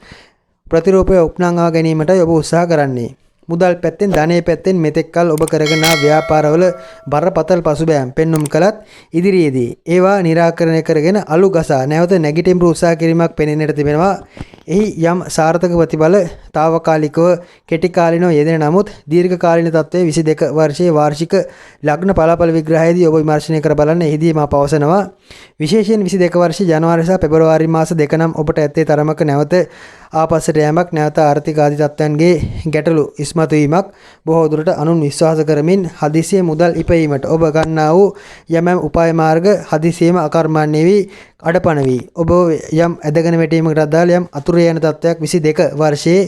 ප්‍රතිරූපය උපනාංගව ගැනීමටයි ඔබ උත්සාහ කරන්නේ. මුදල් පැත්තෙන් ධනයේ පැත්තෙන් මෙතෙක්කල් ඔබ කරගෙන ව්‍යාපාරවල බරපතල පසුබෑම් පෙන්눔 කළත් ඉදිරියේදී ඒවා निराකරණය කරගෙන අලු ගසා නැවත නැගිටින්න උත්සාහ කිරීමක් පෙනෙන්නට තිබෙනවා. එහි යම් සාර්ථක ප්‍රතිඵල తాවකාලිකව කෙටි කාලිනව යෙදෙන නමුත් දීර්ඝ කාලින තත්ත්වයේ 22 වර්ෂයේ වාර්ෂික ලග්න පලාපල විග්‍රහයේදී ඔබ විමර්ශනය කර බලන්න. එහිදී මා පවසනවා විශේෂයෙන් 22 වර්ෂයේ ජනවාරි සහ පෙබරවාරි මාස දෙක නම් ඔබට ඇත්තේ තරමක නැවත ආපස්සට යෑමක් නැවත ආර්ථික ආදී තත්ත්වයන්ගේ ගැටලු ඉස්මතු වීමක් බොහෝ දුරට අනුන් විශ්වාස කරමින් හදිසියේ මුදල් ඉපයීමට ඔබ ගන්නා වූ යම් උපාය මාර්ග හදිසියේම අකර්මණ්‍ය වී අඩපණ වී ඔබ යම් ඇදගෙන වැටීමකට අදාළ යම් අතුරු යන තත්ත්වයක් 22 වර්ෂයේ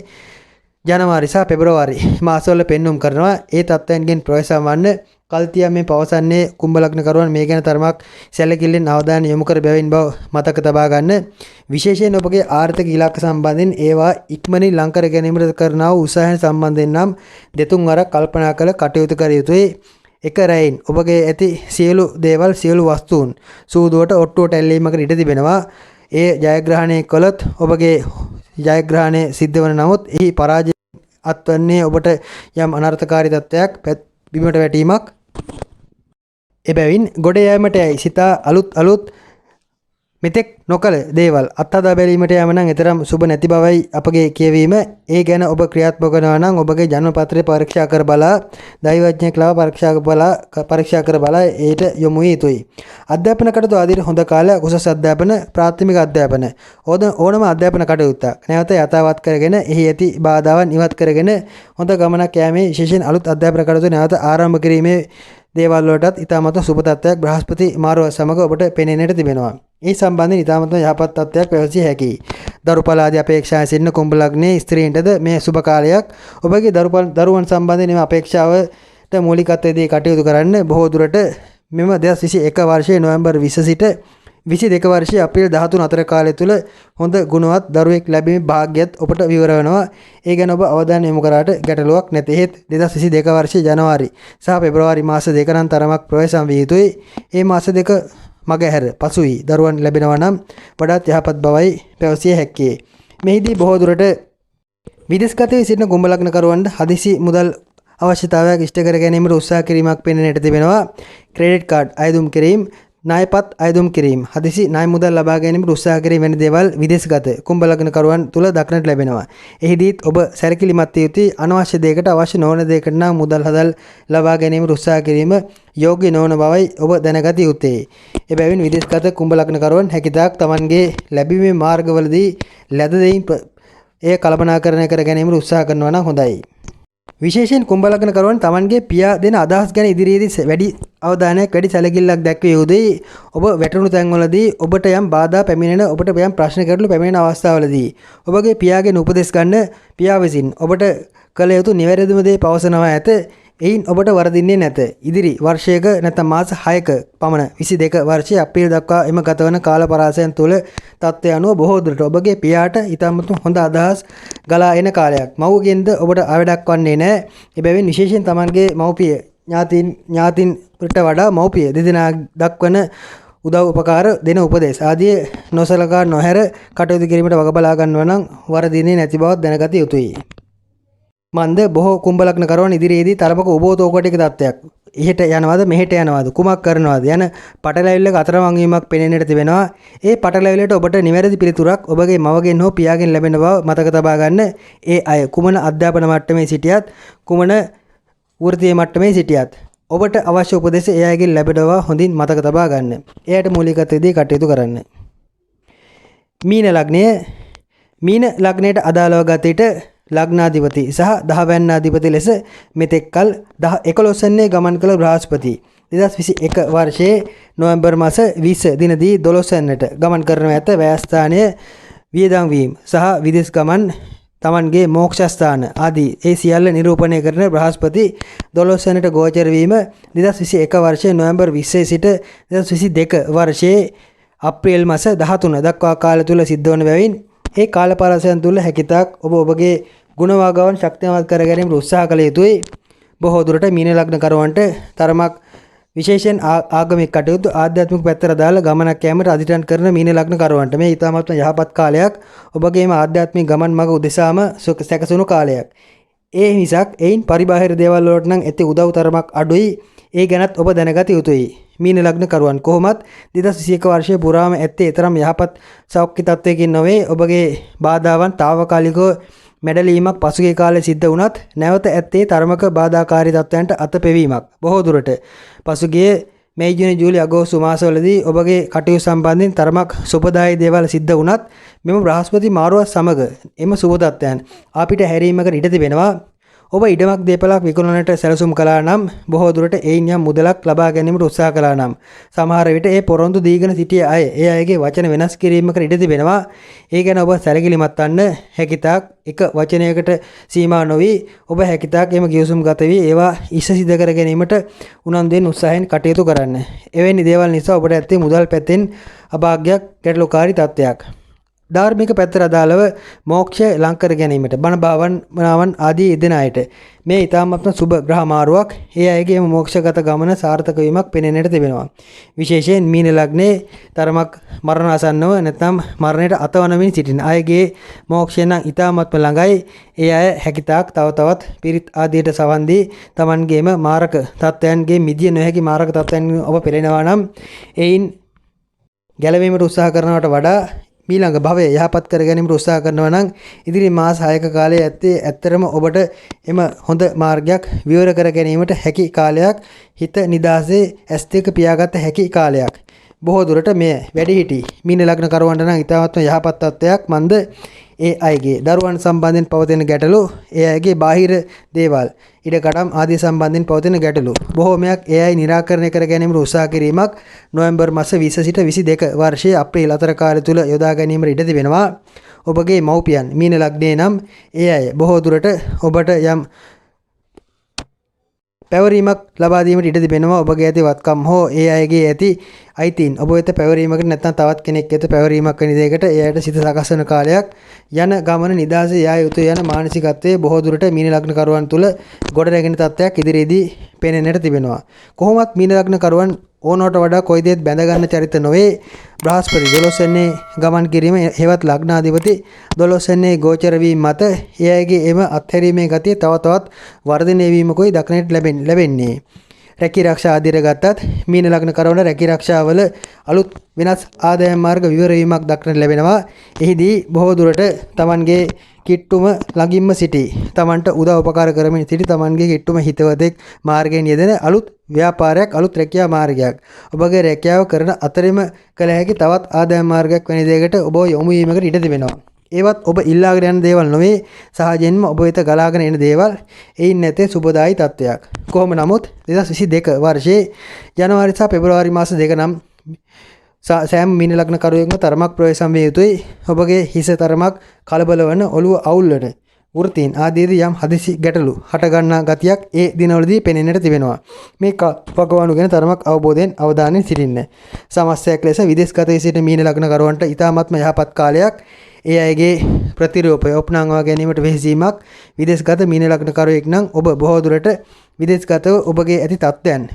ජනවාරි සහ පෙබරවාරි මාසවල පෙන්눔 කරනවා. ඒ තත්ත්වයන්ගෙන් ප්‍රවේශම් වන්න කල්තියා මේ පවසන්නේ කුම්භ ලග්නකරුවන් මේ ගැන තරමක් සැලකිල්ලෙන් අවධානය යොමු කර බැවින් බව මතක තබා ගන්න. විශේෂයෙන් ඔබගේ ආර්ථික ඉලක්ක සම්බන්ධයෙන් ඒවා ඉක්මනින් ලං කර ගැනීමට කරනා වූ උත්සාහයන් සම්බන්ධයෙන් නම් දෙතුන් වරක් කල්පනා කළ කටයුතු කර යුතුයි. එක රැයින් ඔබගේ ඇති සියලු දේවල් සියලු වස්තුන් සූදුවට ඔට්ටුවට ඇල්ලීමකට ඉඩ තිබෙනවා. ඒ ජයග්‍රහණය කළොත් ඔබගේ ජයග්‍රහණය සිද්ධ වන නමුත් එහි පරාජය අත්වන්නේ ඔබට යම් අනර්ථකාරී තත්ත්වයක් බිමට වැටීමක්. එබැවින් ගොඩ යෑමට යයි සිතා අලුත් මෙතෙක් නොකළ දේවල් අත්හදා බැලීමට යෑම නම් එතරම් සුබ නැති බවයි අපගේ කියවීම. ඒ ගැන ඔබ ක්‍රියාත්මක කරනවා නම් ඔබගේ ජන්ම පත්‍රය පරීක්ෂා කර බලා දෛවඥයෙක් ලව පරීක්ෂා කර බලා ඒට යොමු විය යුතුයි. අධ්‍යාපන කටයුතු ආදී හොඳ කාලයක් උසස් අධ්‍යාපන ප්‍රාථමික අධ්‍යාපන ඕනම අධ්‍යාපන කටයුත්තක් නැවත යථාවත් කරගෙන එහි ඇති බාධාවන් ඉවත් කරගෙන හොඳ ගමනක් යෑමේ විශේෂයෙන් අලුත් අධ්‍යාපන කටයුතු නැවත ආරම්භ කිරීමේ දේවල් වලටත් ඊටමත් සුබ තත්ත්වයක් බ්‍රහස්පති මාරුව සමග ඔබට පෙනෙන්නට තිබෙනවා. ඒ සම්බන්ධයෙන් ඊටමත් යහපත් තත්ත්වයක් පැවසිය හැකියි. දරුපල ආදී අපේක්ෂාවෙන් සිටින කුම්භ ලග්නයේ ස්ත්‍රීන්ටද මේ සුබ කාලයක්. ඔබගේ දරුවන් සම්බන්ධයෙන් මේ අපේක්ෂාවට මූලිකත්වය දී කටයුතු කරන්න. බොහෝ දුරට මෙම 2021 වර්ෂයේ නොවැම්බර් 20 සිට 22 වර්ෂයේ අප්‍රේල් 13 අතර කාලය තුල හොඳ ගුණවත් දරුවෙක් ලැබීමේ භාග්‍යයත් ඔබට විවර වෙනවා. ඒ ගැන ඔබ අවධානය යොමු කරාට ගැටලුවක් නැත. එහෙත් 2022 වර්ෂයේ ජනවාරි සහ පෙබරවාරි මාස දෙක නම් තරමක් ප්‍රවේශම් විය යුතුයි. මේ මාස දෙක මගහැර පසුයි දරුවන් ලැබෙනවා නම් වඩාත් යහපත් බවයි පැවසිය හැක්කේ. මෙහිදී බොහෝ දුරට විදේශගතව සිටින කුම්භ ලග්නකරුවන්ට හදිසි මුදල් අවශ්‍යතාවයක් ඉෂ්ට කර ගැනීමට උත්සාහ කිරීමක් පෙනෙන්නට තිබෙනවා. ක්‍රෙඩිට් කාඩ් අයදුම් කිරීම ණයපත් අයදුම් කිරීම හදිසි ණය මුදල් ලබා ගැනීමට උත්සාහ කිරීම වැනි දේවල් විදේශගත කුම්භ ලග්නකරුවන් තුල දක්නට ලැබෙනවා. එහිදීත් ඔබ සැලකිලිමත් යුතුයි. අනවශ්‍ය දෙයකට අවශ්‍ය නොවන දෙයකට නම් මුදල් හදල් ලබා ගැනීමට උත්සාහ කිරීම යෝග්‍ය නොවන බවයි ඔබ දැනගත යුත්තේ. එබැවින් විදේශගත කුම්භ ලග්නකරුවන් හැකිතාක් Tamanගේ ලැබීමේ මාර්ගවලදී ලැබ දෙයින් එය කල්පනාකරණය කර ගැනීමට උත්සාහ කරනවා නම් හොඳයි. විශේෂයෙන් කුම්භ ලග්නකරුවන් Tamanගේ පියා දෙන අදහස් ගැන ඉදිරියේදී වැඩි අවධානයක් වැඩි සැලකිල්ලක් දැක්විය යුතුයි. ඔබ වැටුණු තැන්වලදී ඔබට යම් බාධා පැමිණෙන ඔබට යම් ප්‍රශ්න ගැටලු පැමිණෙන අවස්ථාවලදී ඔබගේ පියාගෙන් උපදෙස් ගන්න පියා විසින් ඔබට කළ යුතු නිවැරදිම දේ පවසනවා ඇත. එයින් ඔබට වරදින්නේ නැත. ඉදිරි වර්ෂයක නැත්නම් මාස 6ක පමණ 22 වර්ෂයේ අප්‍රේල් දක්වා එම ගතවන කාල පරාසයන් තුළ තත්ත්වය අනුව බොහෝ දුරට ඔබගේ පියාට ඊටමත් හොඳ අදහස් ගලා එන කාලයක්. මව්ගෙන්ද ඔබට අවඩක් වන්නේ නැහැ. එබැවින් විශේෂයෙන් Tamanගේ මව්පිය ඥාතින් ට වඩා මව්පිය දෙදෙනා දක්වන උදව් උපකාර දෙන උපදෙස් ආදී නොසලකා නොහැර කටයුතු කිරීමට වග බලා ගන්නවා නම් වරදින්නේ නැති බව දැනගත යුතුයි. මන්ද බොහෝ කුම්භ ලග්නකරුවන් ඉදිරියේදී තරමක උබෝතෝකටික තත්ත්වයක් එහෙට යනවාද මෙහෙට යනවාද කුමක් කරනවාද යන පටලැවිල්ලක අතරමං වීමක් පෙනෙන්නට තිබෙනවා. ඒ පටලැවිල්ලට ඔබට නිවැරදි පිළිතුරක් ඔබගේ මවගෙන් හෝ පියාගෙන් ලැබෙන බව මතක තබා ගන්න. ඒ අය කුමන අධ්‍යාපන මට්ටමේ සිටියත් කුමන වෘත්තීය මට්ටමේ සිටියත් ඔබට අවශ්‍ය උපදෙස් ඒ අයගෙන් ලැබෙන බව හොඳින් මතක තබා ගන්න. එයට මූලිකත්වයේදී කටයුතු කරන්න. මීන ලග්නයට අදාළව ගත විට ලග්නාධිපති සහ දහවැන්නාධිපති ලෙස මෙතෙක්කල් 11 වෙනිදා ගමන් කළ බ්‍රහස්පති 2021 වර්ෂයේ නොවැම්බර් මාස 20 දිනදී 12 වෙනිදාට ගමන් කරනව ඇත. වැයස්ථානය වියදම් වීම සහ විදේශ ගමන් තමන්ගේ මෝක්ෂස්ථාන ආදී ඒ සියල්ල නිරූපණය කරන බ්‍රහස්පති 12 වෙනිට ගෝචර වීම 2021 වර්ෂයේ නොවැම්බර් 20 සිට 2022 වර්ෂයේ අප්‍රේල් මාස 13 දක්වා කාලය තුල සිද්ධ වන බැවින් ඒ කාල පරාසයන් තුල හැකිතාක් ඔබගේ ගුණවාගවන් ශක්තිමත් කර ගැනීමට උත්සාහ කළ යුතුයි. බොහෝ දුරට මීන ලග්න කරුවන්ට තරමක් විශේෂයෙන් ආගමික කටයුතු ආධ්‍යාත්මික පැත්තට දාලා ගමනක් යෑමට අධිෂ්ඨාන කරන මීන ලග්න කරුවන්ට මේ ඊටමත්ම යහපත් කාලයක්. ඔබගේම ආධ්‍යාත්මික ගමන් මඟ උදෙසාම සැකසුණු කාලයක්. ඒ නිසාක් එයින් පරිබාහිර දේවල් වලට නම් ඇති උදව් තරමක් අඩුයි. ඒ ගැනත් ඔබ දැනගත යුතුයි. මීන ලග්න කරුවන් කොහොමත් 2021 වර්ෂයේ පුරාම ඇත්තේ තරම් යහපත් සෞඛ්‍ය තත්වයකින් නොවේ. ඔබගේ බාධාවන් తాවකාලිකව මැඩලීමක් පසුගිය කාලේ සිද්ධ වුණත් නැවත ඇත්තේ තරමක බාධාකාරී තත්වයන්ට අතපෙවීමක්. බොහෝ දුරට පසුගිය මේ ජූනි ජූලි අගෝස්තු මාසවලදී ඔබගේ කටයුතු සම්බන්ධයෙන් තරමක් සුබදායී දේවල් සිද්ධ වුණත් මෙම බ්‍රහස්පති මාරුවත් සමග එම සුබ තත්වයන් අපිට හැරීමකට ඉඩ තිබෙනවා. ඔබ ඉඩමක් දේපලක් විකුණනට සැලසුම් කළා නම් බොහෝ දුරට එයින් යම් මුදලක් ලබා ගැනීමට උත්සාහ කළා නම් සමහර විට ඒ පොරොන්දු දීගෙන සිටිය අය ඒ අයගේ වචන වෙනස් කිරීමකට ඉඩ තිබෙනවා. ඒ ගැන ඔබ සැලකිලිමත් වන්න. හැකිතාක් එක වචනයකට සීමා නොවි ඔබ හැකිතාක් එම ගිවිසුම් ගත වී ඒවා ඉෂ සිද්ධ කර ගැනීමට උනන්දුවෙන් උත්සාහයෙන් කටයුතු කරන්න. එවැනි දේවල් නිසා ඔබට ඇත්තේ මුදල් පැත්තෙන් අභාග්‍යයක් ගැටලුකාරී තත්ත්වයක්. ධාර්මික පැත්තට අදාළව මෝක්ෂය ලං කර ගැනීමට බණ භාවනාවන් ආදී යෙදෙන අයට මේ ඊ타මත්ම සුබ ග්‍රහ මාරුවක් ඒ අයගේ මෝක්ෂගත ගමන සාර්ථක වීමක් පෙනෙන්නට තිබෙනවා. විශේෂයෙන් මීන ලග්නේ තරමක් මරණාසන්නව නැත්නම් මරණයට අතවනමින් සිටින අයගේ මෝක්ෂය නම් ඊ타මත්ම ළඟයි. ඒ අය හැකිතාක් තව තවත් පිරිත් ආදියට සවන් දී Tamanගේම මාරක තත්ත්වයන්ගේ මිදිය නොහැකි මාරක තත්ත්වයන් ඔබ පෙළෙනවා නම් එයින් ගැලවීමට උත්සාහ කරනවට වඩා මීළඟ භවය යහපත් කර ගැනීමට උත්සාහ කරනවා නම් ඉදිරි මාස 6ක කාලයේ ඇත්තේ ඇත්තරම ඔබට එම හොඳ මාර්ගයක් විවර කර ගැනීමට හැකි කාලයක්. හිත නිදාසේ S2 පියාගත හැකි කාලයක්. බොහෝ දුරට මේ වැඩිහිටි මීන ලග්න කරුවන්ට නම් ඉතාමත්ම යහපත් තත්ත්වයක්. මන්ද ඒ අයගේ දරුවන් සම්බන්ධයෙන් පවතින ගැටලු, ඒ අයගේ බාහිර දේවල්, ඉඩකඩම් ආදී සම්බන්ධයෙන් පවතින ගැටලු බොහෝමයක් ඒ අය निराකරණය කර ගැනීමට උත්සාහ කිරීමක් නොවැම්බර් මාස 20 සිට 22 වර්ෂයේ අප්‍රේල් අතර කාලය තුල යොදා ගැනීමට ඉඩ තිබෙනවා. ඔබගේ මව්පියන් මීන ලග්නේ නම් ඒ අය බොහෝ දුරට ඔබට යම් පැවරීමක් ලබා දීමට ඉඩ තිබෙනවා. ඔබගේ ඇති වත්කම් හෝ ඒ අයගේ ඇති අයිතීන් ඔබ වෙත පැවරීමකට නැත්නම් තවත් කෙනෙක් වෙත පැවරීමක් වෙන දෙයකට එයාට සිත සකස්වන කාලයක්. යන ගමන නිදාසේ යා යුතුය යන මානසිකත්වයේ බොහෝ දුරට මීන ලග්න කරුවන් තුල ගොඩ නැගෙන තත්ත්වයක් ඉදිරියේදී පෙනෙන්නට තිබෙනවා. කොහොමත් මීන ලග්න කරුවන් ඕනවට වඩා කොයි දෙයක් බැඳ ගන්න චරිත නොවේ. බ්‍රහස්පති 12 වෙනි ගමන් කිරීම හේවත් ලග්නාධිපති 12 වෙනි ගෝචර වීම මත එයාගේ එම අත්හැරීමේ ගතිය තව තවත් වර්ධනය වීමකුයි දක්නට ලැබෙන්නේ. රැකී ආරක්ෂා ආදිර ගත්තත් මීන ලග්න කරවන රැකී ආරක්ෂාවල අලුත් වෙනස් ආදායම් මාර්ග විවර වීමක් දක්නට ලැබෙනවා. එහිදී බොහෝ දුරට Tamanගේ කිට්ටුම ළඟින්ම සිටි Tamanට උදව් උපකාර කරමින් සිටි Tamanගේ කිට්ටුම හිතවතෙක් මාර්ගයෙන් යෙදෙන අලුත් ව්‍යාපාරයක්, අලුත් රැකියා මාර්ගයක් ඔබගේ රැකියාව කරන අතරෙම කළ හැකි තවත් ආදායම් මාර්ගයක් වැනි දෙයකට ඔබ යොමු වීමකට ඉඩ තිබෙනවා. ඒවත් ඔබ ඉල්ලාගෙන යන දේවල් නොවේ, සහජයෙන්ම ඔබ වෙත ගලාගෙන එන දේවල්. එයින් නැතේ සුබදායි තත්වයක්. කොහොම නමුත් 2022 වර්ෂයේ ජනවාරි සහ පෙබරවාරි මාස දෙක නම් සෑම මීන ලග්න කරුවෙක්ම තරමක් ප්‍රවේශම් විය යුතුයි. ඔබගේ හිස තරමක් කලබල වන, ඔළුව අවුල් වෙන, වෘතීන් ආදීදී යම් හදිසි ගැටලු හට ගන්නා ගතියක් ඒ දිනවලදී පෙනෙන්නට තිබෙනවා. මේ වකවානු ගැන තරමක් අවබෝධයෙන් අවධානයෙන් සිටින්න. සමස්තයක් ලෙස විදේශගත සිට මීන ලග්න කරුවන්ට ඉතාමත්ම යහපත් කාලයක්. ඒ අයගේ ප්‍රතිරූපය ඔප්නාංවා ගැනීමට වෙහෙසීමක්. විදේශගත මීන ලග්න කරුවෙක් නම් ඔබ බොහෝ දුරට විදේශගතව ඔබගේ ඇති තත්ත්වයන්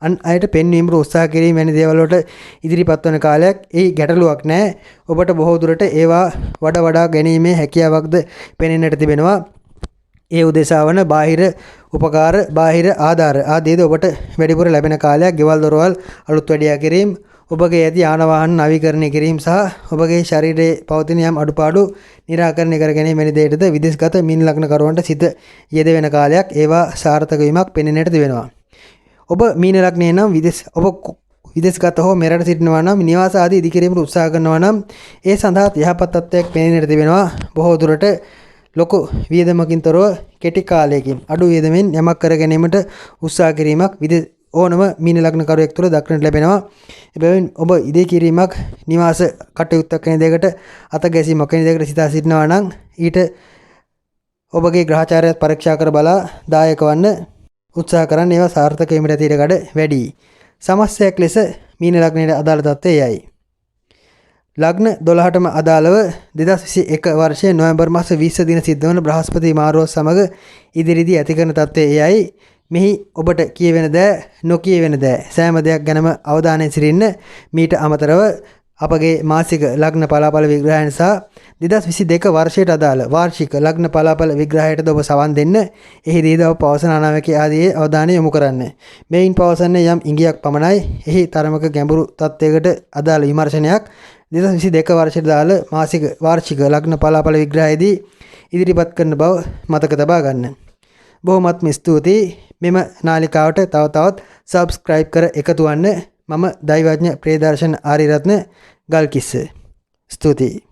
අන් අයට පෙන්වීමට උත්සාහ කිරීම වැනි දේවල් වලට ඉදිරිපත් වන කාලයක්. ඒ ගැටලුවක් නැහැ. ඔබට බොහෝ දුරට ඒවා වඩා ගැනීමේ හැකියාවක්ද පෙනෙන්නට තිබෙනවා. ඒ උදෙසා වන බාහිර උපකාර, බාහිර ආධාර ආදීද ඔබට වැඩිපුර ලැබෙන කාලයක්. ගෙවල් දොරවල් අලුත් වැඩියා කිරීම, ඔබගේ ඇති යාන වාහන නවීකරණය කිරීම සහ ඔබගේ ශරීරයේ පවතින යම් අඩුපාඩු निराකරණය කර ගැනීම වැනි දෙයකටද විදේශගත මීන ලග්න කරුවන්ට සිත යෙදවෙන කාලයක්. ඒවා සාර්ථක වීමක් පෙනෙන්නට තිබෙනවා. ඔබ මීන ලග්නේ නම් විදේශගත හෝ මෙරට සිටිනවා නම් නිවාස ආදී ඉදිකිරීමට උත්සාහ කරනවා නම් ඒ සඳහා යහපත් තත්ත්වයක් පෙනෙන්නට තිබෙනවා. බොහෝ දුරට ලොකු වියදමකින් තොරව කෙටි කාලයකින් අඩු වියදමෙන් යමක් කර ගැනීමට උත්සාහ කිරීමක් ඕනම මීන ලග්නකරුවෙක් තුළ දක්නට ලැබෙනවා. එබැවින් ඔබ ඉදී කිරීමක් නිවාස කටයුත්තක් වෙන දෙයකට අත ගැසීමක් වෙන දෙයකට සිතා සිටිනවා නම් ඊට ඔබගේ ග්‍රහචාරයත් පරීක්ෂා කර බලා දායක වන්න උත්සාහ කරන්න. ඒවා සාර්ථක වීමට ඇති ඉඩකඩ වැඩි. සමස්තයක් ලෙස මීන ලග්නයේ අදාළ තත්ත්වය එයයි. ලග්න 12ටම අදාළව 2021 වර්ෂයේ නොවැම්බර් මාස 20 දින සිද්ධ වන බ්‍රහස්පති මාරුව සමග ඉදිරියේදී ඇති කරන තත්ත්වය එයයි. මෙහි ඔබට කියවෙන දෑ නොකියවෙන දෑ සෑම දෙයක් ගැනම අවධානය සිරින්න. මීට අමතරව අපගේ මාසික ලග්න පලාඵල විග්‍රහයන් සහ 2022 වර්ෂයට අදාළ වාර්ෂික ලග්න පලාඵල විග්‍රහයටද ඔබ සවන් දෙන්න. එහිදීද ඔබ පවසන අනාවැකී ආදී අවධානය යොමු කරන්න. මෙයින් පවසන්නේ යම් ඉඟියක් පමණයි. එහි තරමක ගැඹුරු තත්ත්වයකට අදාළ විමර්ශනයක් 2022 වර්ෂයට අදාළ මාසික වාර්ෂික ලග්න පලාඵල විග්‍රහයේදී ඉදිරිපත් කරන බව මතක තබා ගන්න. බොහොමත්ම ස්තුතියි. මෙම නාලිකාවට තව තවත් සබ්ස්ක්‍රයිබ් කර එකතු වන්න. මම දෛවඥ ප්‍රියදර්ශන ආරියරත්න ගල්කිස්ස. ස්තුතියි.